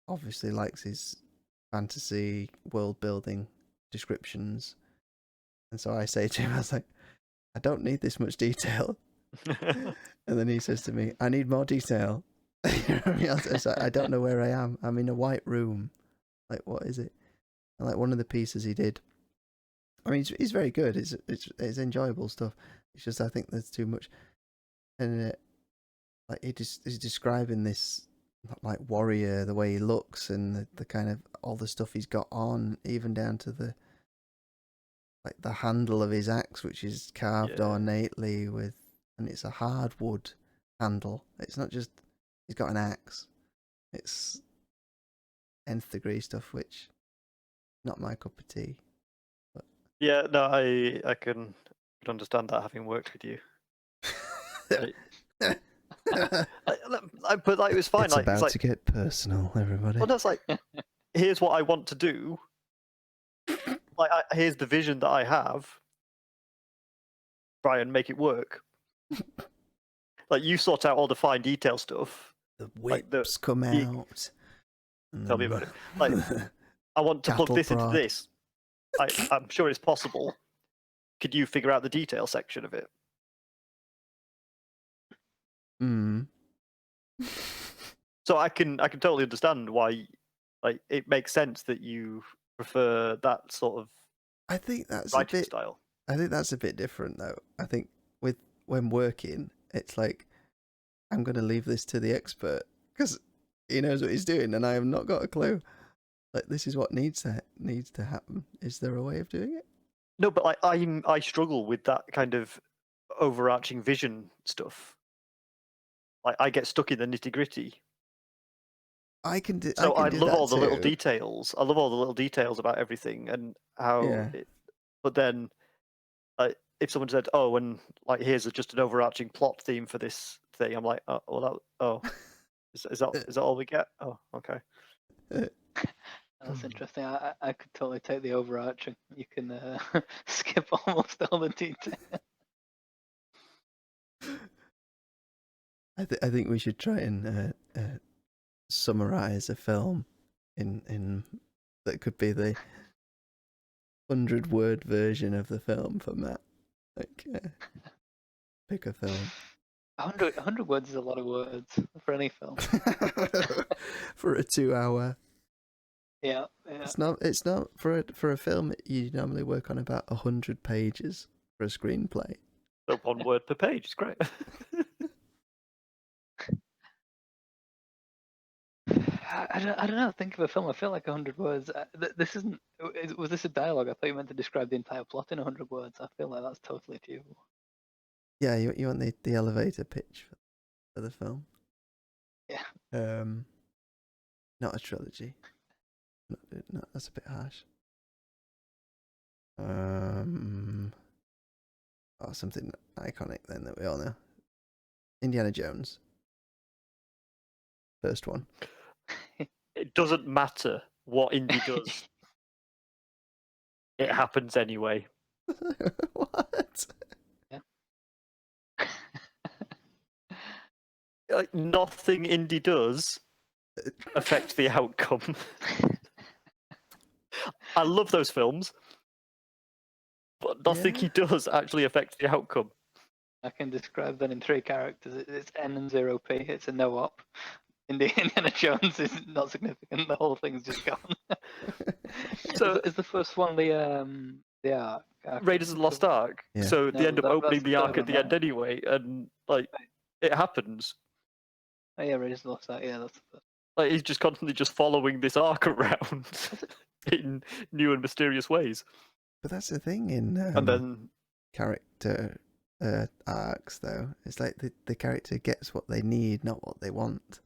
[SPEAKER 1] obviously likes his fantasy world building descriptions, and so I say to him, I was like, I don't need this much detail. And then he says to me, I need more detail. You know what I mean? I was like, I don't know where I am. I'm in a white room. Like, what is it? And like one of the pieces he did, I mean, he's very good. It's enjoyable stuff. It's just I think there's too much, and like he's describing this like warrior, the way he looks, and the kind of all the stuff he's got on, even down to the handle of his axe, which is carved ornately with, and it's a hardwood handle. It's not just he's got an axe. It's nth degree stuff, which not my cup of tea. But...
[SPEAKER 2] Yeah, no, I can understand that, having worked with you. But like, it was fine.
[SPEAKER 1] It's
[SPEAKER 2] like,
[SPEAKER 1] about
[SPEAKER 2] like,
[SPEAKER 1] to get personal, everybody.
[SPEAKER 2] Well, that's like, here's what I want to do. Like, here's the vision that I have. Try and make it work. Like, you sort out all the fine detail stuff.
[SPEAKER 1] The whips come out.
[SPEAKER 2] Tell me about it. Like, I want to plug this into this. I'm sure it's possible. Could you figure out the detail section of it? So I can totally understand why, like, it makes sense that you prefer that sort of.
[SPEAKER 1] I think that's
[SPEAKER 2] writing style.
[SPEAKER 1] I think that's a bit different, though. I think when working, it's like I'm going to leave this to the expert because he knows what he's doing, and I have not got a clue. Like, this is what needs to happen. Is there a way of doing it?
[SPEAKER 2] No, but like I struggle with that kind of overarching vision stuff. Like, I get stuck in the nitty gritty.
[SPEAKER 1] I can do.
[SPEAKER 2] So I love all the little
[SPEAKER 1] too.
[SPEAKER 2] details. I love all the little details about everything and how.
[SPEAKER 1] Yeah.
[SPEAKER 2] But then, if someone said, "Oh, and like here's just an overarching plot theme for this thing," I'm like, "Oh, well, is that all we get?" Oh, okay.
[SPEAKER 3] That's interesting. I could totally take the overarching. You can skip almost all the detail.
[SPEAKER 1] I think we should try and summarize a film in that could be the 100-word version of the film for Matt. Like, pick a film.
[SPEAKER 3] 100 words is a lot of words for any film.
[SPEAKER 1] For a 2-hour.
[SPEAKER 3] Yeah.
[SPEAKER 1] It's not for a film. You normally work on about 100 pages for a screenplay.
[SPEAKER 2] So 1 word per page. It's great.
[SPEAKER 3] I don't know. Think of a film. I feel like 100 words. This isn't. Was this a dialogue? I thought you meant to describe the entire plot in 100 words. I feel like that's totally achievable.
[SPEAKER 1] Yeah, you want the elevator pitch for the film.
[SPEAKER 3] Yeah.
[SPEAKER 1] Not a trilogy. No, that's a bit harsh. Something iconic then that we all know. Indiana Jones. First one.
[SPEAKER 2] It doesn't matter what Indy does. It happens anyway.
[SPEAKER 1] What?
[SPEAKER 3] Yeah.
[SPEAKER 2] Like, nothing Indy does affects the outcome. I love those films, but nothing he does actually affects the outcome.
[SPEAKER 3] I can describe that in 3 characters. It's N and 0P. It's a no-op. Indiana Jones is not significant. The whole thing's just gone. So is the first one the arc?
[SPEAKER 2] Raiders of the Lost Ark.
[SPEAKER 1] Yeah.
[SPEAKER 2] So
[SPEAKER 3] No,
[SPEAKER 2] they end up opening the ark
[SPEAKER 3] one,
[SPEAKER 2] at the end anyway, and like it happens.
[SPEAKER 3] Oh yeah, Raiders of the Lost Ark. Yeah, that's the first.
[SPEAKER 2] Like, he's just constantly just following this arc around in new and mysterious ways.
[SPEAKER 1] But that's the thing in
[SPEAKER 2] And then
[SPEAKER 1] character arcs, though. It's like the character gets what they need, not what they want.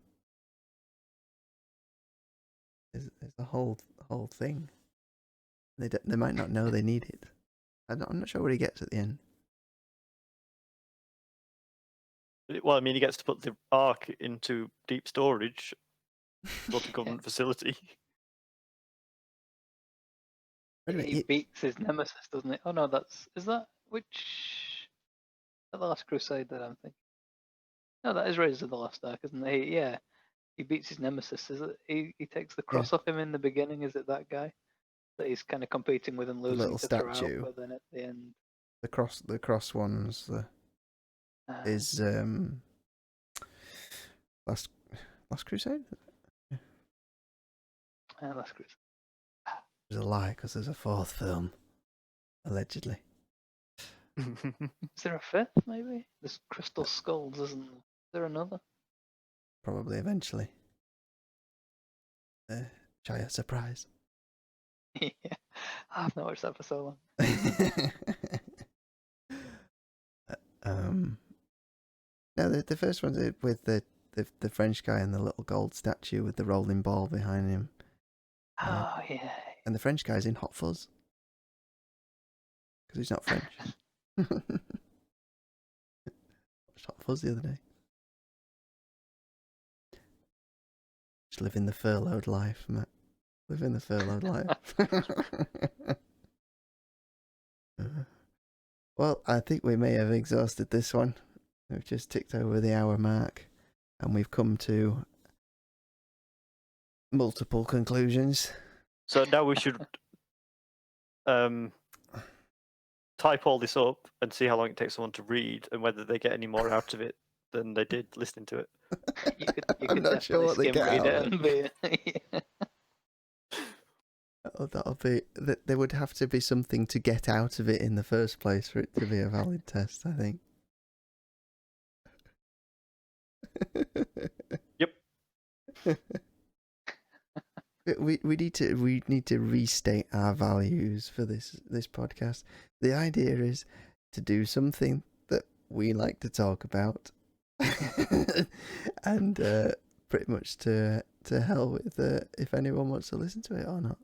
[SPEAKER 1] It's the whole thing. They might not know they need it. I'm not sure what he gets at the end.
[SPEAKER 2] Well, I mean, he gets to put the Ark into deep storage, not a government facility.
[SPEAKER 1] Wait a minute,
[SPEAKER 3] He beats his nemesis, doesn't he? Oh no, is that which the Last Crusade that I'm thinking? No, that is Raiders of the Lost Ark, isn't he? Yeah, he beats his nemesis. Is it? He takes the cross off him in the beginning. Is it that guy that he's kind of competing with and losing
[SPEAKER 1] little
[SPEAKER 3] to throw
[SPEAKER 1] statue.
[SPEAKER 3] out, but then at the end,
[SPEAKER 1] the cross ones is Last Crusade.
[SPEAKER 3] Last Crusade.
[SPEAKER 1] There's a lie because there's a fourth film, allegedly.
[SPEAKER 3] Is there a fifth? Maybe there's Crystal Skulls, isn't there? Is there another?
[SPEAKER 1] Probably eventually. Try a surprise.
[SPEAKER 3] Yeah, I've not watched that for so long.
[SPEAKER 1] No, the first one's with the French guy and the little gold statue with the rolling ball behind him.
[SPEAKER 3] Oh yeah.
[SPEAKER 1] And the French guy's in Hot Fuzz because he's not French. Watched Hot Fuzz the other day. Just living the furloughed life, Matt. Living the furloughed life. Well, I think we may have exhausted this one. We've just ticked over the hour mark, and we've come to multiple conclusions.
[SPEAKER 2] So now we should type all this up and see how long it takes someone to read and whether they get any more out of it than they did listening to it.
[SPEAKER 3] You could
[SPEAKER 1] I'm not sure what they
[SPEAKER 3] definitely
[SPEAKER 1] get
[SPEAKER 3] skim
[SPEAKER 1] out
[SPEAKER 3] read
[SPEAKER 1] of
[SPEAKER 3] it and
[SPEAKER 1] That'll be. There would have to be something to get out of it in the first place for it to be a valid test, I think.
[SPEAKER 2] Yep.
[SPEAKER 1] We need to restate our values for this podcast. The idea is to do something that we like to talk about, and pretty much to hell with if anyone wants to listen to it or not.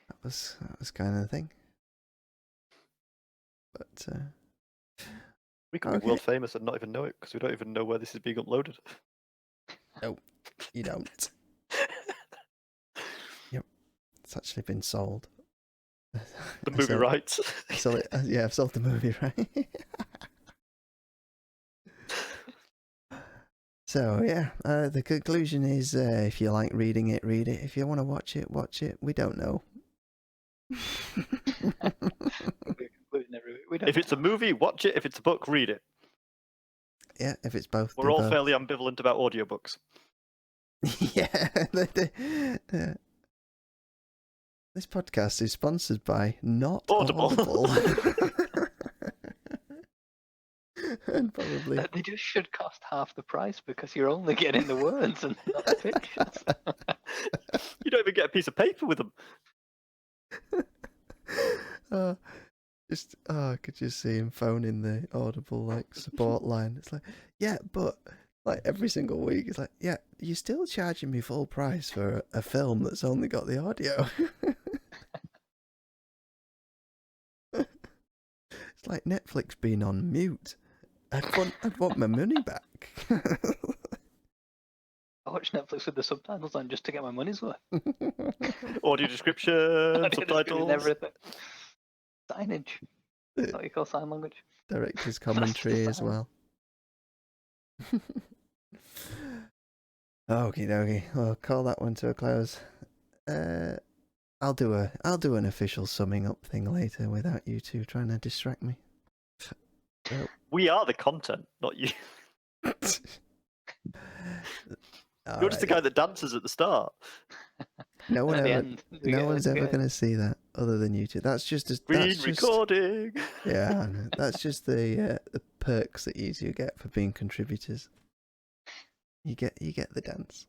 [SPEAKER 1] That was kind of the thing. But
[SPEAKER 2] we could be world famous and not even know it because we don't even know where this is being uploaded.
[SPEAKER 1] No, you don't. Yep, it's actually been sold.
[SPEAKER 2] The movie rights.
[SPEAKER 1] I've sold the movie right. So yeah, the conclusion is if you like reading it, read it. If you want to watch it, watch it. We don't know.
[SPEAKER 2] If it's a movie, watch it. If it's a book, read it.
[SPEAKER 1] Yeah, if it's both.
[SPEAKER 2] We're all fairly ambivalent about audiobooks.
[SPEAKER 1] Yeah. This podcast is sponsored by Not Audible. And probably
[SPEAKER 3] they just should cost half the price because you're only getting the words and not the pictures.
[SPEAKER 2] You don't even get a piece of paper with them.
[SPEAKER 1] I could just see him phoning the Audible support line. It's like, yeah, but every single week, it's like, yeah, you're still charging me full price for a film that's only got the audio. It's like Netflix being on mute. I'd want my money back.
[SPEAKER 3] I watch Netflix with the subtitles on just to get my money's worth.
[SPEAKER 2] Audio description, subtitles,
[SPEAKER 3] everything. Signage. That's what you call sign language.
[SPEAKER 1] Director's commentary as well. Okie dokie. Well, call that one to a close. I'll do an official summing up thing later without you two trying to distract me. So.
[SPEAKER 2] We are the content, not you. You're just the guy that dances at the start.
[SPEAKER 1] No one's ever going to see that other than you two. That's just
[SPEAKER 2] recording.
[SPEAKER 1] Yeah, that's just the perks that you two get for being contributors. You get the dance.